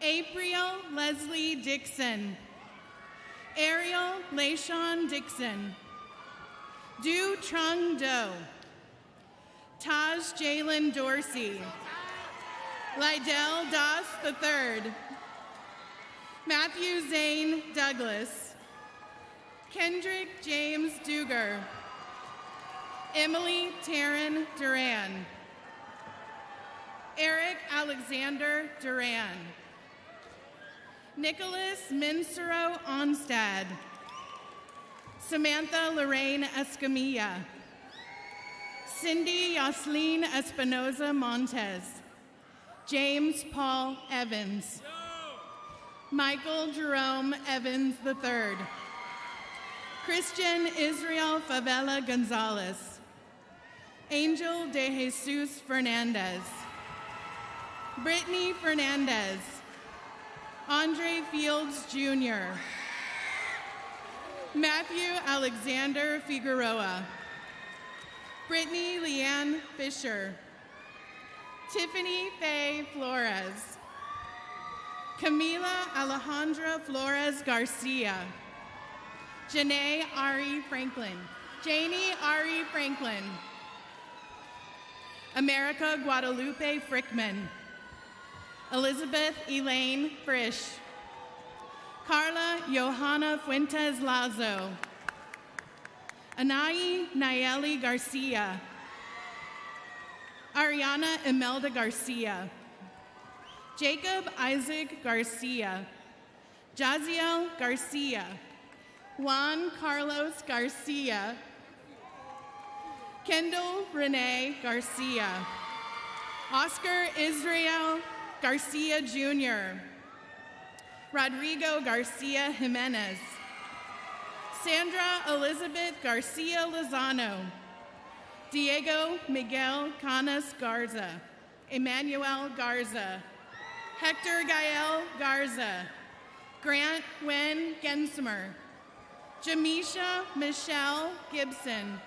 April Leslie Dixon. Ariel Layshawn Dixon. Du Trung Do. Taj Jalen Dorsey. Lydell Doss III. Matthew Zane Douglas. Kendrick James Duger. Emily Taryn Duran. Eric Alexander Duran. Nicholas Minsero Onstad. Samantha Lorraine Escamilla. Cindy Yoslin Espinoza Montez. James Paul Evans. Michael Jerome Evans III. Christian Israel Favela Gonzalez. Angel de Jesus Fernandez. Brittany Fernandez. Andre Fields Jr. Matthew Alexander Figueroa. Brittany Leanne Fisher. Tiffany Faye Flores. Camila Alejandra Flores Garcia. Janae Ari Franklin. Janie Ari Franklin. America Guadalupe Frickman. Elizabeth Elaine Frisch. Carla Johanna Fuentes Lazo. Anai Nayeli Garcia. Ariana Imelda Garcia. Jacob Isaac Garcia. Jaziel Garcia. Juan Carlos Garcia. Kendall Renee Garcia. Oscar Israel Garcia Jr. Rodrigo Garcia Jimenez. Sandra Elizabeth Garcia Lozano. Diego Miguel Canas Garza. Emmanuel Garza. Hector Gael Garza. Grant Wen Gensimer. Jamisha Michelle Gibson.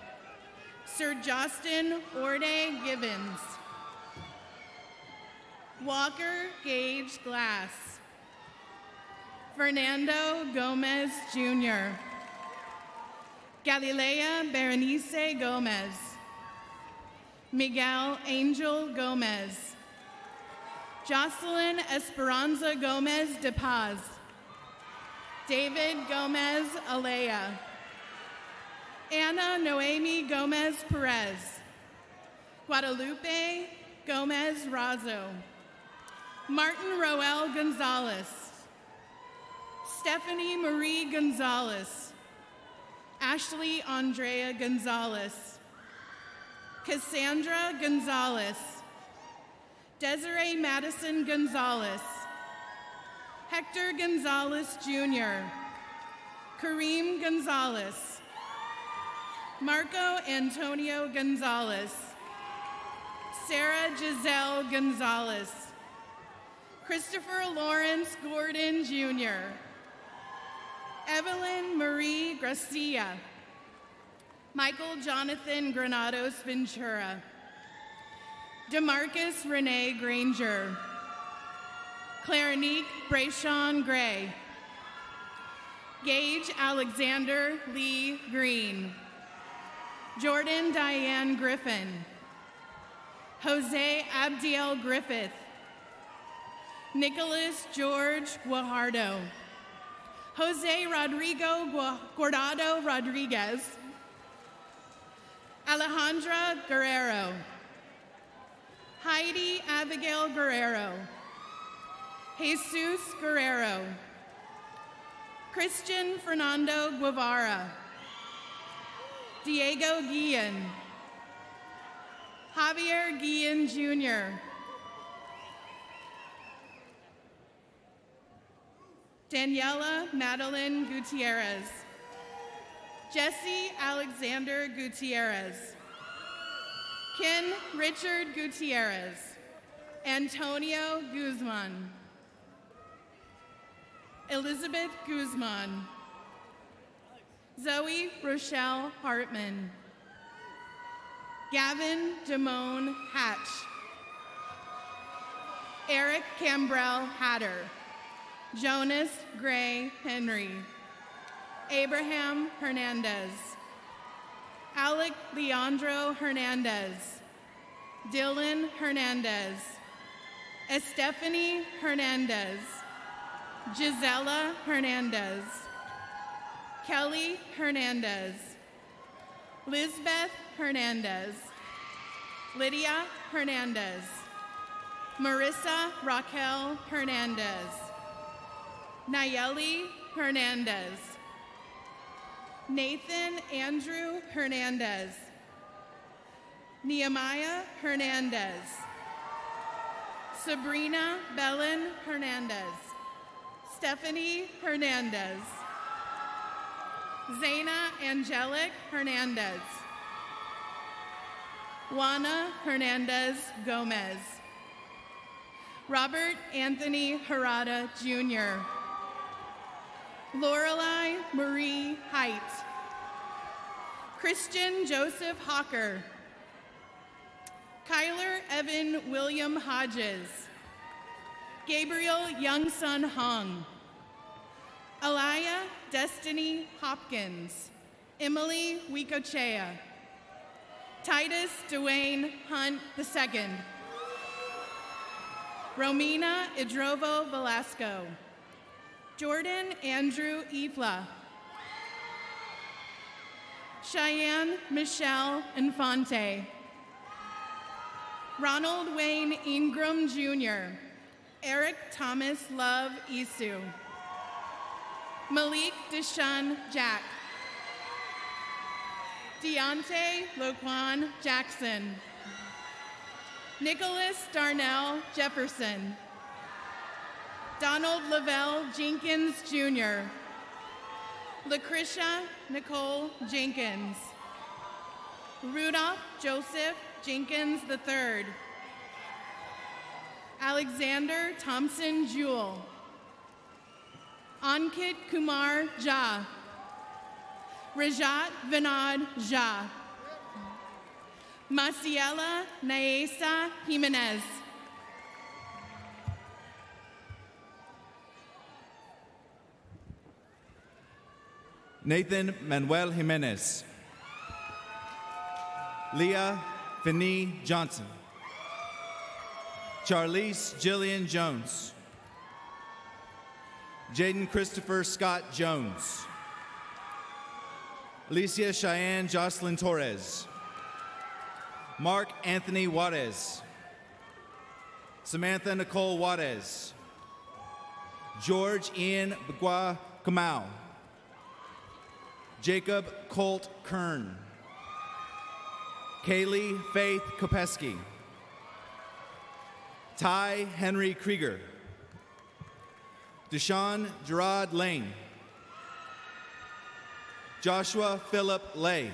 Sir Justin Orde Gibbons. Walker Gage Glass. Fernando Gomez Jr. Galilea Berenice Gomez. Miguel Angel Gomez. Jocelyn Esperanza Gomez de Paz. David Gomez Alea. Anna Noemi Gomez Perez. Guadalupe Gomez Razo. Martin Roel Gonzalez. Stephanie Marie Gonzalez. Ashley Andrea Gonzalez. Cassandra Gonzalez. Desiree Madison Gonzalez. Hector Gonzalez Jr. Kareem Gonzalez. Marco Antonio Gonzalez. Sarah Giselle Gonzalez. Christopher Lawrence Gordon Jr. Evelyn Marie Gracia. Michael Jonathan Granados Ventura. DeMarcus Renee Granger. Clarinique Brayshawn Gray. Gage Alexander Lee Green. Jordan Diane Griffin. Jose Abdiel Griffith. Nicholas George Guajardo. Jose Rodrigo Guardado Rodriguez. Alejandra Guerrero. Heidi Abigail Guerrero. Jesus Guerrero. Christian Fernando Guevara. Diego Guillen. Javier Guillen Jr. Daniela Madeline Gutierrez. Jesse Alexander Gutierrez. Ken Richard Gutierrez. Antonio Guzman. Elizabeth Guzman. Zoe Rochelle Hartman. Gavin Damone Hatch. Eric Cambrell Hatter. Jonas Gray Henry. Abraham Hernandez. Alec Leandro Hernandez. Dylan Hernandez. Estefany Hernandez. Gisela Hernandez. Kelly Hernandez. Lizbeth Hernandez. Lydia Hernandez. Marissa Raquel Hernandez. Nayeli Hernandez. Nathan Andrew Hernandez. Nehemiah Hernandez. Sabrina Belen Hernandez. Stephanie Hernandez. Zaina Angelic Hernandez. Juana Hernandez Gomez. Robert Anthony Harada, Jr. Lorelei Marie Height. Christian Joseph Hawker. Kyler Evan William Hodges. Gabriel Youngsun Hong. Alaya Destiny Hopkins. Emily Wikochea. Titus Dwayne Hunt II. Romina Idrovo Velasco. Jordan Andrew Ifla. Cheyenne Michelle Infante. Ronald Wayne Ingram Jr. Eric Thomas Love Isu. Malik Deshaun Jack. Deontay Loquan Jackson. Nicholas Darnell Jefferson. Donald Lavelle Jenkins Jr. Lucretia Nicole Jenkins. Rudolph Joseph Jenkins III. Alexander Thompson Jewell. Ankit Kumar Jha. Rajat Vinod Jha. Maciela Naesa Jimenez. Nathan Manuel Jimenez. Leah Finney Johnson. Charlize Jillian Jones. Jaden Christopher Scott Jones. Alicia Cheyenne Jocelyn Torres. Mark Anthony Juarez. Samantha Nicole Juarez. George Ian Bagua Kamau. Jacob Colt Kern. Kaylee Faith Kopeski. Ty Henry Krieger. Deshaun Gerard Lane. Joshua Philip Lay.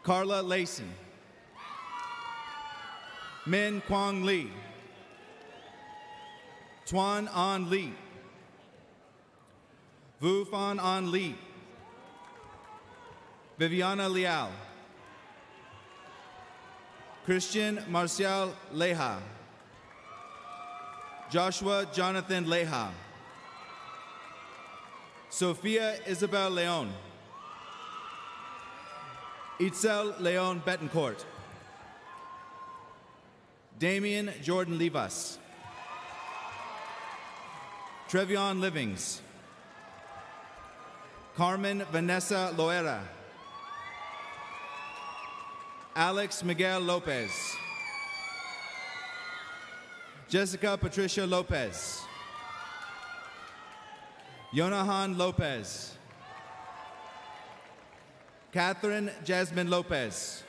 Carla Layson. Min Kwang Lee. Tuan An Lee. Vu Fan An Lee. Viviana Leal. Christian Marcial Leha. Joshua Jonathan Leha. Sophia Isabel Leon. Itzel Leon Betancourt. Damian Jordan Livas. Trevion Livings. Carmen Vanessa Loera. Alex Miguel Lopez. Jessica Patricia Lopez. Yonahan Lopez. Catherine Jasmine Lopez.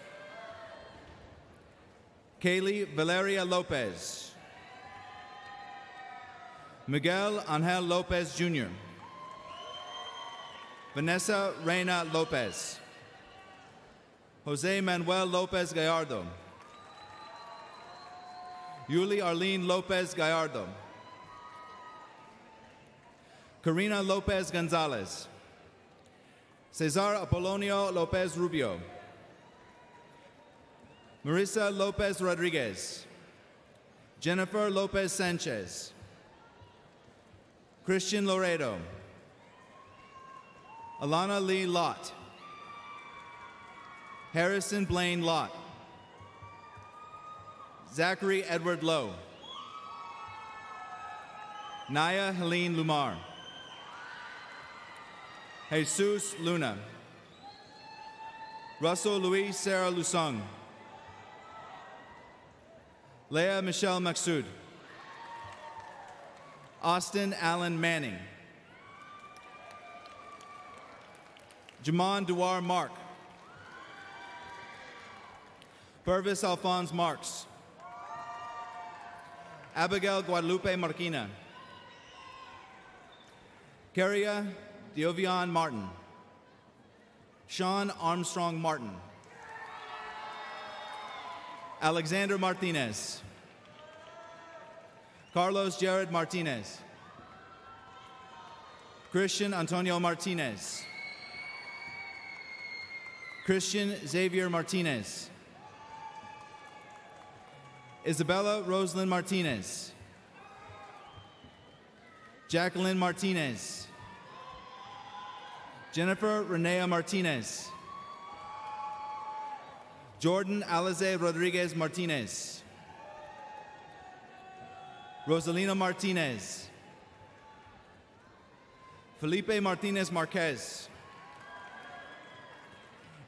Kaylee Valeria Lopez. Miguel Angel Lopez Jr. Vanessa Reina Lopez. Jose Manuel Lopez Gallardo. Yuli Arlene Lopez Gallardo. Karina Lopez Gonzalez. Cesar Apolonio Lopez Rubio. Marissa Lopez Rodriguez. Jennifer Lopez Sanchez. Christian Loredo. Alana Lee Lott. Harrison Blaine Lott. Zachary Edward Lowe. Naya Helene Lumar. Jesus Luna. Russell Louis Sarah Lusung. Leah Michelle Maksud. Austin Allen Manning. Jamon Duar Mark. Purvis Alphonse Marks. Abigail Guadalupe Marquina. Caria Diovian Martin. Sean Armstrong Martin. Alexander Martinez. Carlos Jared Martinez. Christian Antonio Martinez. Christian Xavier Martinez. Isabella Rosalind Martinez. Jacqueline Martinez. Jennifer Renea Martinez. Jordan Alize Rodriguez Martinez. Rosalina Martinez. Felipe Martinez Marquez.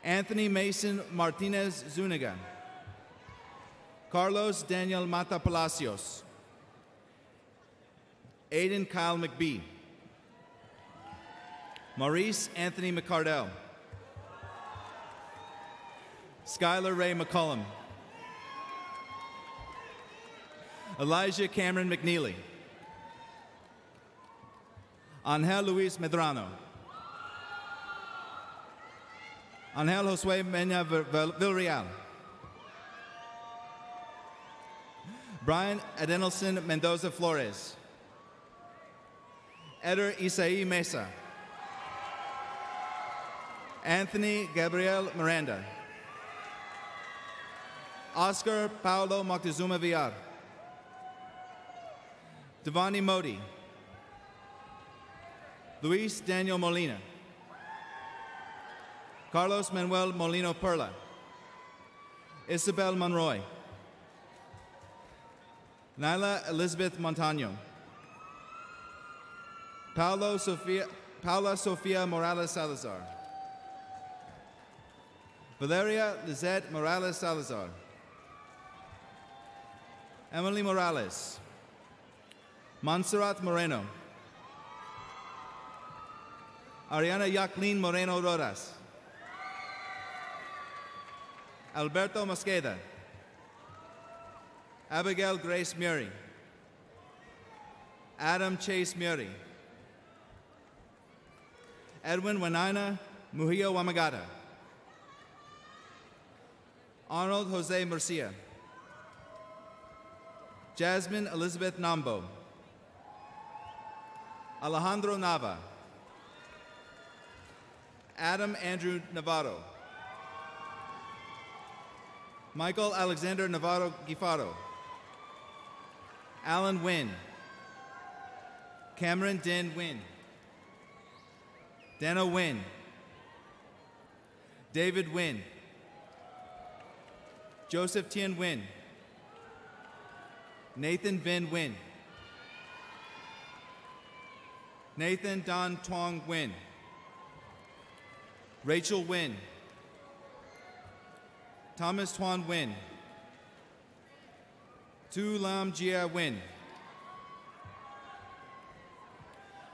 Anthony Mason Martinez Zuniga. Carlos Daniel Mata Palacios. Aiden Kyle McBee. Maurice Anthony McCardell. Skylar Ray McCullum. Elijah Cameron McNeely. Angel Luis Medrano. Angel Josue Mena Villarreal. Brian Adenelson Mendoza Flores. Eder Isai Mesa. Anthony Gabriel Miranda. Oscar Paulo Moctezuma Villar. Devani Modi. Luis Daniel Molina. Carlos Manuel Molino Perla. Isabel Monroy. Nyla Elizabeth Montano. Paula Sofia Morales Salazar. Valeria Lizette Morales Salazar. Emily Morales. Montserrat Moreno. Ariana Jacqueline Moreno Rodas. Alberto Mosqueda. Abigail Grace Murray. Adam Chase Murray. Edwin Wanina Muhio Wamagata. Arnold Jose Murcia. Jasmine Elizabeth Nambo. Alejandro Nava. Adam Andrew Navarro. Michael Alexander Navarro Gifaro. Alan Wynn. Cameron Din Wynn. Dana Wynn. David Wynn. Joseph Tien Wynn. Nathan Vin Wynn. Nathan Don Tuong Wynn. Rachel Wynn. Thomas Tuan Wynn. Tu Lam Jia Wynn.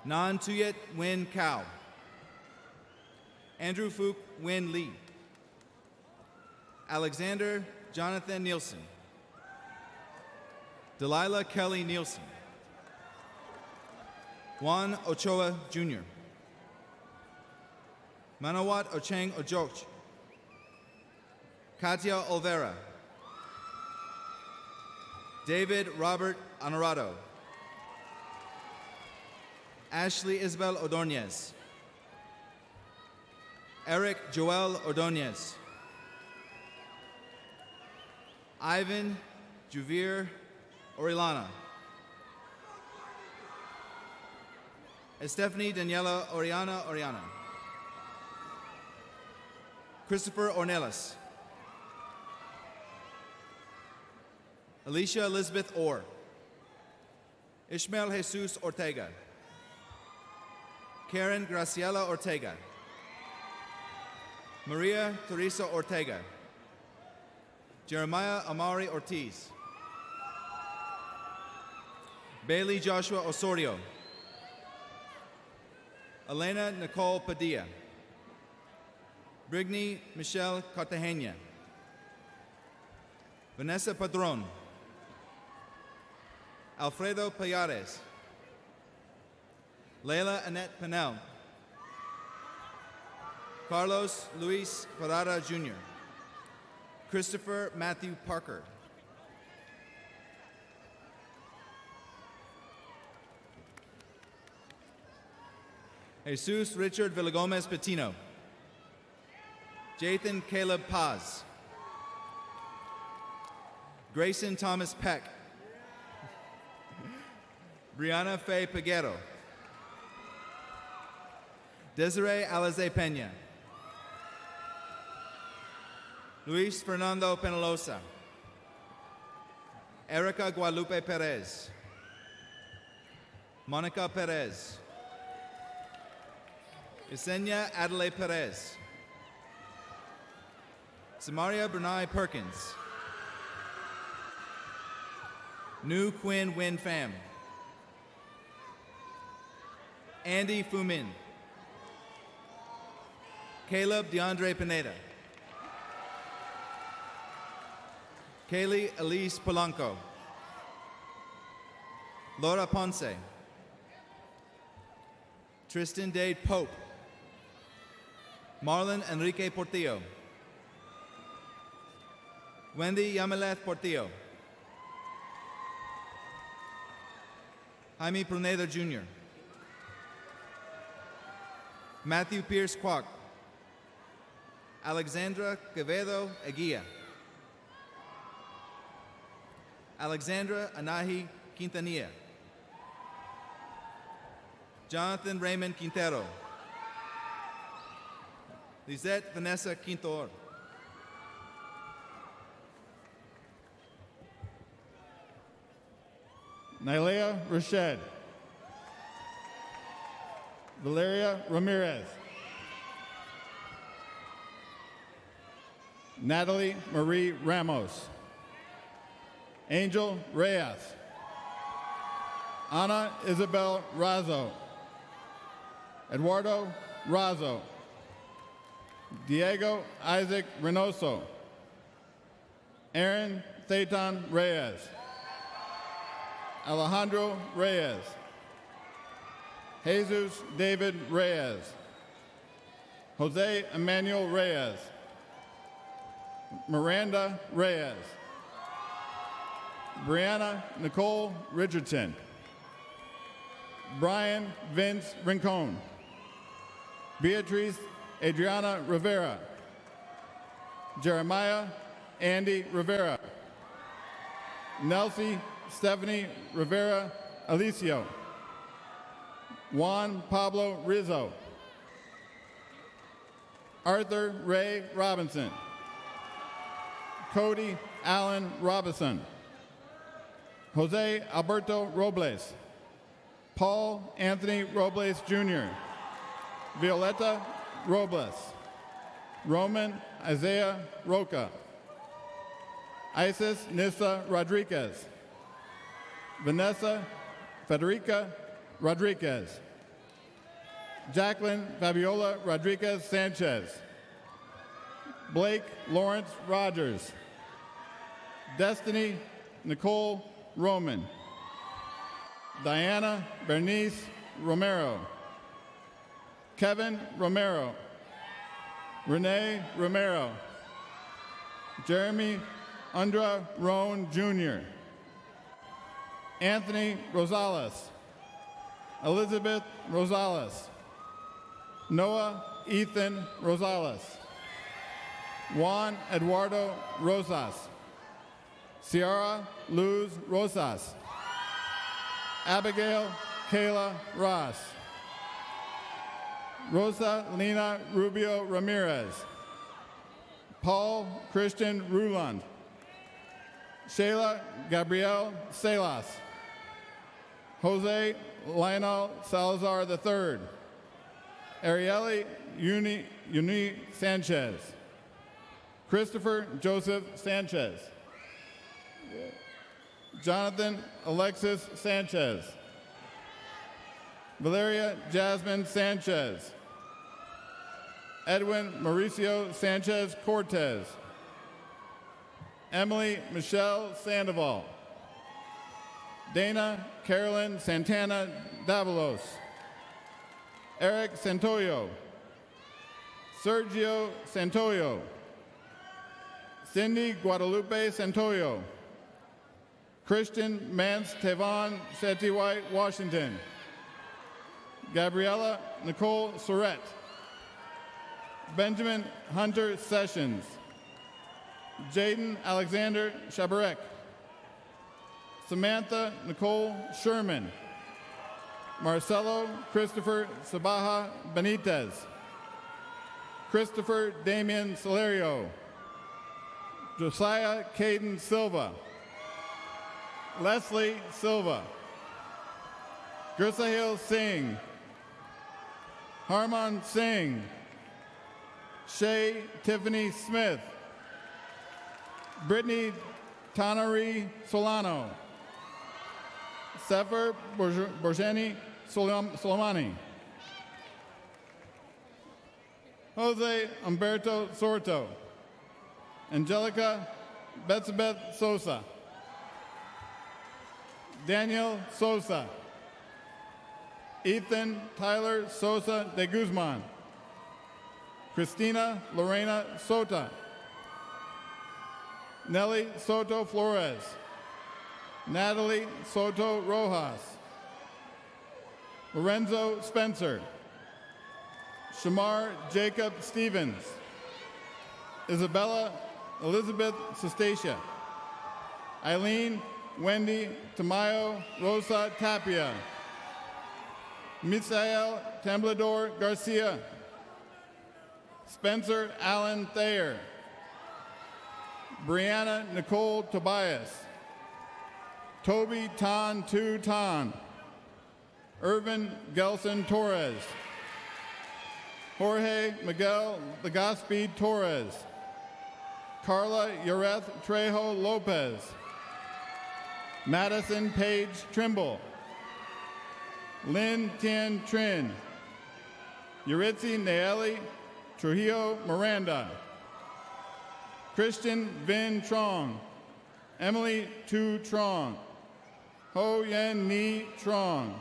Nan Tuyet Wynn Cao. Andrew Fook Wynn Lee. Alexander Jonathan Nielsen. Delilah Kelly Nielsen. Juan Ochoa Jr. Manawat Ocheng Ojoch. Katia Olvera. David Robert Honorado. Ashley Isabel Ordonez. Eric Joel Ordonez. Ivan Juvir Orilana. Stephanie Daniela Oriana. Christopher Ornelas. Alicia Elizabeth Orr. Ishmael Jesus Ortega. Karen Graciela Ortega. Maria Teresa Ortega. Jeremiah Amari Ortiz. Bailey Joshua Osorio. Elena Nicole Padilla. Brigney Michelle Cartagena. Vanessa Padron. Alfredo Payares. Leila Annette Pinel. Carlos Luis Parada Jr. Christopher Matthew Parker. Jesus Richard Villagomez Patino. Jathan Caleb Paz. Grayson Thomas Peck. Brianna Faye Peguero. Desiree Alize Peña. Luis Fernando Penalosa. Erica Guadalupe Perez. Monica Perez. Yesenia Adelaide Perez. Samaria Bernai Perkins. Nu Quinn Win Pham. Andy Fumin. Caleb DeAndre Pineda. Kaylee Elise Polanco. Laura Ponce. Tristan Dade Pope. Marlon Enrique Portillo. Wendy Yamaleth Portillo. Jaime Pruneda Jr. Matthew Pierce Kwok. Alexandra Quevedo Eguia. Alexandra Anahi Quintanilla. Jonathan Raymond Quintero. Lisette Vanessa Quintor. Nylea Rashed. Valeria Ramirez. Natalie Marie Ramos. Angel Reyes. Ana Isabel Razo. Eduardo Razo. Diego Isaac Reynoso. Aaron Thayton Reyes. Alejandro Reyes. Jesus David Reyes. Jose Emmanuel Reyes. Miranda Reyes. Brianna Nicole Richardson. Brian Vince Rincon. Beatrice Adriana Rivera. Jeremiah Andy Rivera. Nelsie Stephanie Rivera Alicio. Juan Pablo Rizzo. Arthur Ray Robinson. Cody Allen Robinson. Jose Alberto Robles. Paul Anthony Robles Jr. Violeta Robles. Roman Isaiah Roca. Isis Nissa Rodriguez. Vanessa Federica Rodriguez. Jacqueline Fabiola Rodriguez Sanchez. Blake Lawrence Rogers. Destiny Nicole Roman. Diana Bernice Romero. Kevin Romero. Renee Romero. Jeremy Undra Roan Jr. Anthony Rosales. Elizabeth Rosales. Noah Ethan Rosales. Juan Eduardo Rosas. Ciara Luz Rosas. Abigail Kayla Ross. Rosa Lina Rubio Ramirez. Paul Christian Ruland. Shayla Gabrielle Salas. Jose Lionel Salazar III. Arieli Uni Sanchez. Christopher Joseph Sanchez. Jonathan Alexis Sanchez. Valeria Jasmine Sanchez. Edwin Mauricio Sanchez Cortez. Emily Michelle Sandoval. Dana Carolyn Santana Davalos. Eric Santoyo. Sergio Santoyo. Cindy Guadalupe Santoyo. Christian Mance Tevon Seti White Washington. Gabriella Nicole Surrett. Benjamin Hunter Sessions. Jaden Alexander Shabarek. Samantha Nicole Sherman. Marcelo Christopher Sabaha Benitez. Christopher Damian Salerio. Josiah Caden Silva. Leslie Silva. Gursahil Singh. Harman Singh. Shay Tiffany Smith. Brittany Tanari Solano. Sefer Borjani Soleimani. Jose Umberto Sorto. Angelica Betsabeth Sosa. Daniel Sosa. Ethan Tyler Sosa de Guzman. Christina Lorena Sota. Nelly Soto Flores. Natalie Soto Rojas. Lorenzo Spencer. Shamar Jacob Stevens. Isabella Elizabeth Sestacia. Eileen Wendy Tamayo Rosa Tapia. Misael Tamblador Garcia. Spencer Allen Thayer. Brianna Nicole Tobias. Toby Tan Tu Tan. Irvin Gelson Torres. Jorge Miguel Legaspi Torres. Carla Yareth Trejo Lopez. Madison Page Trimble. Lynn Tien Trin. Yuritsi Naeli Trujillo Miranda. Christian Vin Trong. Emily Tu Trong. Ho Yen Ni Trong.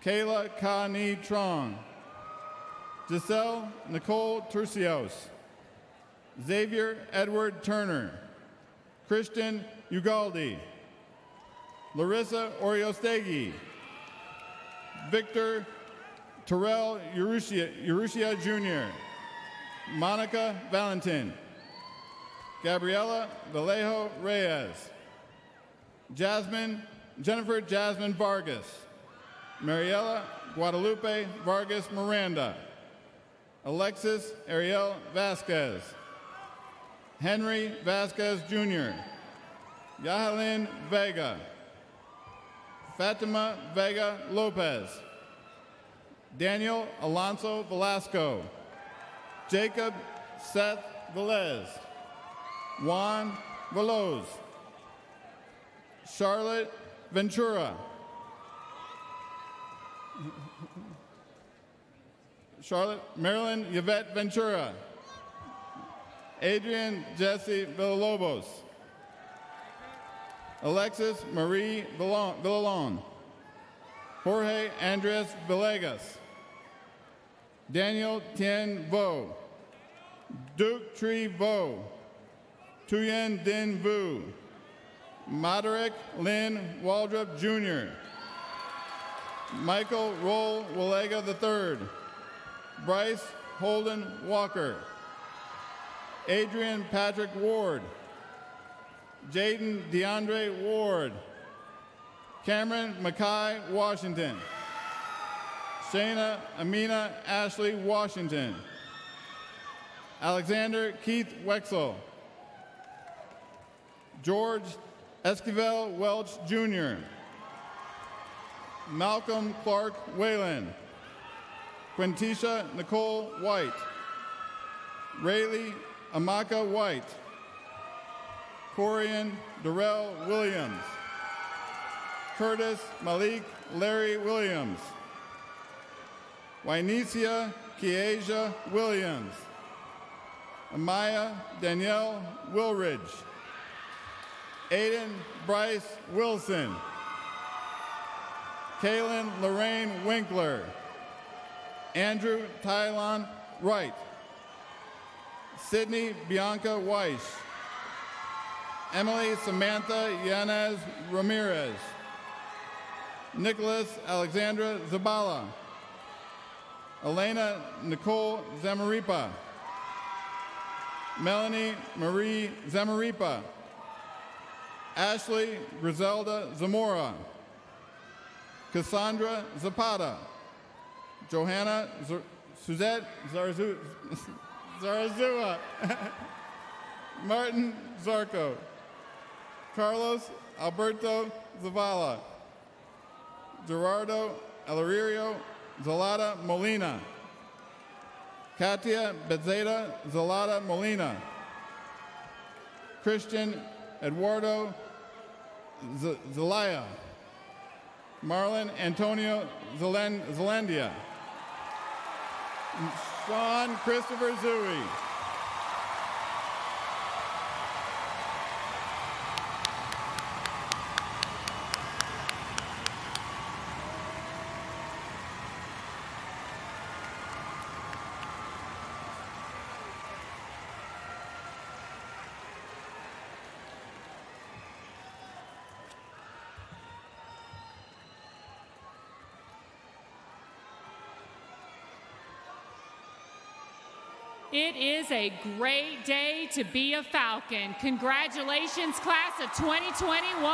Kayla Ka Ni Trong. Giselle Nicole Tercios. Xavier Edward Turner. Christian Ugaldi. Larissa Oriostegi. Victor Terrell Urrutia Jr. Monica Valentin. Gabriela Vallejo Reyes. Jennifer Jasmine Vargas. Mariela Guadalupe Vargas Miranda. Alexis Ariel Vasquez. Henry Vasquez Jr. Yahalin Vega. Fatima Vega Lopez. Daniel Alonso Velasco. Jacob Seth Velez. Juan Veloz. Charlotte Ventura. Marilyn Yvette Ventura. Adrian Jesse Villalobos. Alexis Marie Villalon. Jorge Andres Villegas. Daniel Tien Vo. Duke Tree Vo. Tuyen Din Vu. Moderick Lynn Waldrop Jr. Michael Roll Wallega III. Bryce Holden Walker. Adrian Patrick Ward. Jaden DeAndre Ward. Cameron Mackay Washington. Shayna Amina Ashley Washington. Alexander Keith Wexel. George Esquivel Welch Jr. Malcolm Clark Whalen. Quintisha Nicole White. Rayleigh Amaka White. Corian Darrell Williams. Curtis Malik Larry Williams. Wynesia Kiesia Williams. Amaya Danielle Wilridge. Aiden Bryce Wilson. Kaylin Lorraine Winkler. Andrew Tylon Wright. Sydney Bianca Weiss. Emily Samantha Yanez Ramirez. Nicholas Alexandra Zabala. Elena Nicole Zamaripa. Melanie Marie Zamaripa. Ashley Griselda Zamora. Cassandra Zapata. Johanna Suzette Zarazua. Martin Zarco. Carlos Alberto Zavala. Gerardo Elaririo Zalata Molina. Katia Bezeda Zalata Molina. Christian Eduardo Zelaya. Marlon Antonio Zelandia. Sean Christopher Zui. It is a great day to be a Falcon. Congratulations, class of 2021.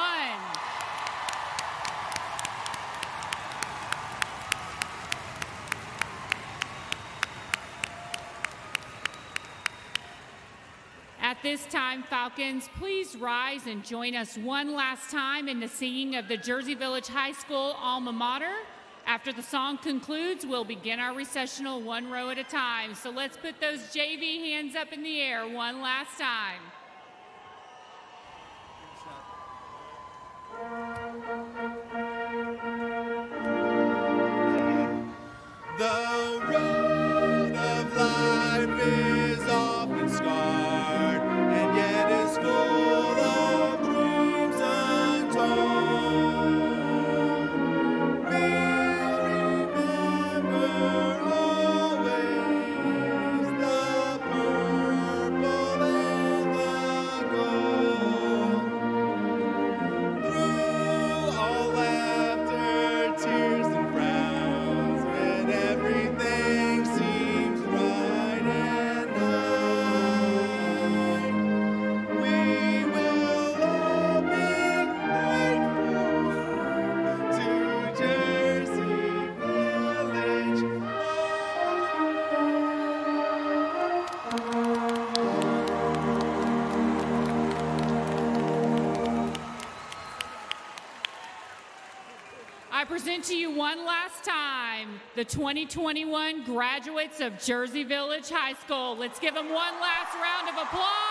At this time, Falcons, please rise and join us one last time in the singing of the Jersey Village High School alma mater. After the song concludes, we'll begin our recessional one row at a time. So let's put those JV hands up in the air one last time. The road of life is often scarred, and yet is full of dreams untold. I present to you one last time the 2021 graduates of Jersey Village High School. Let's give them one last round of applause.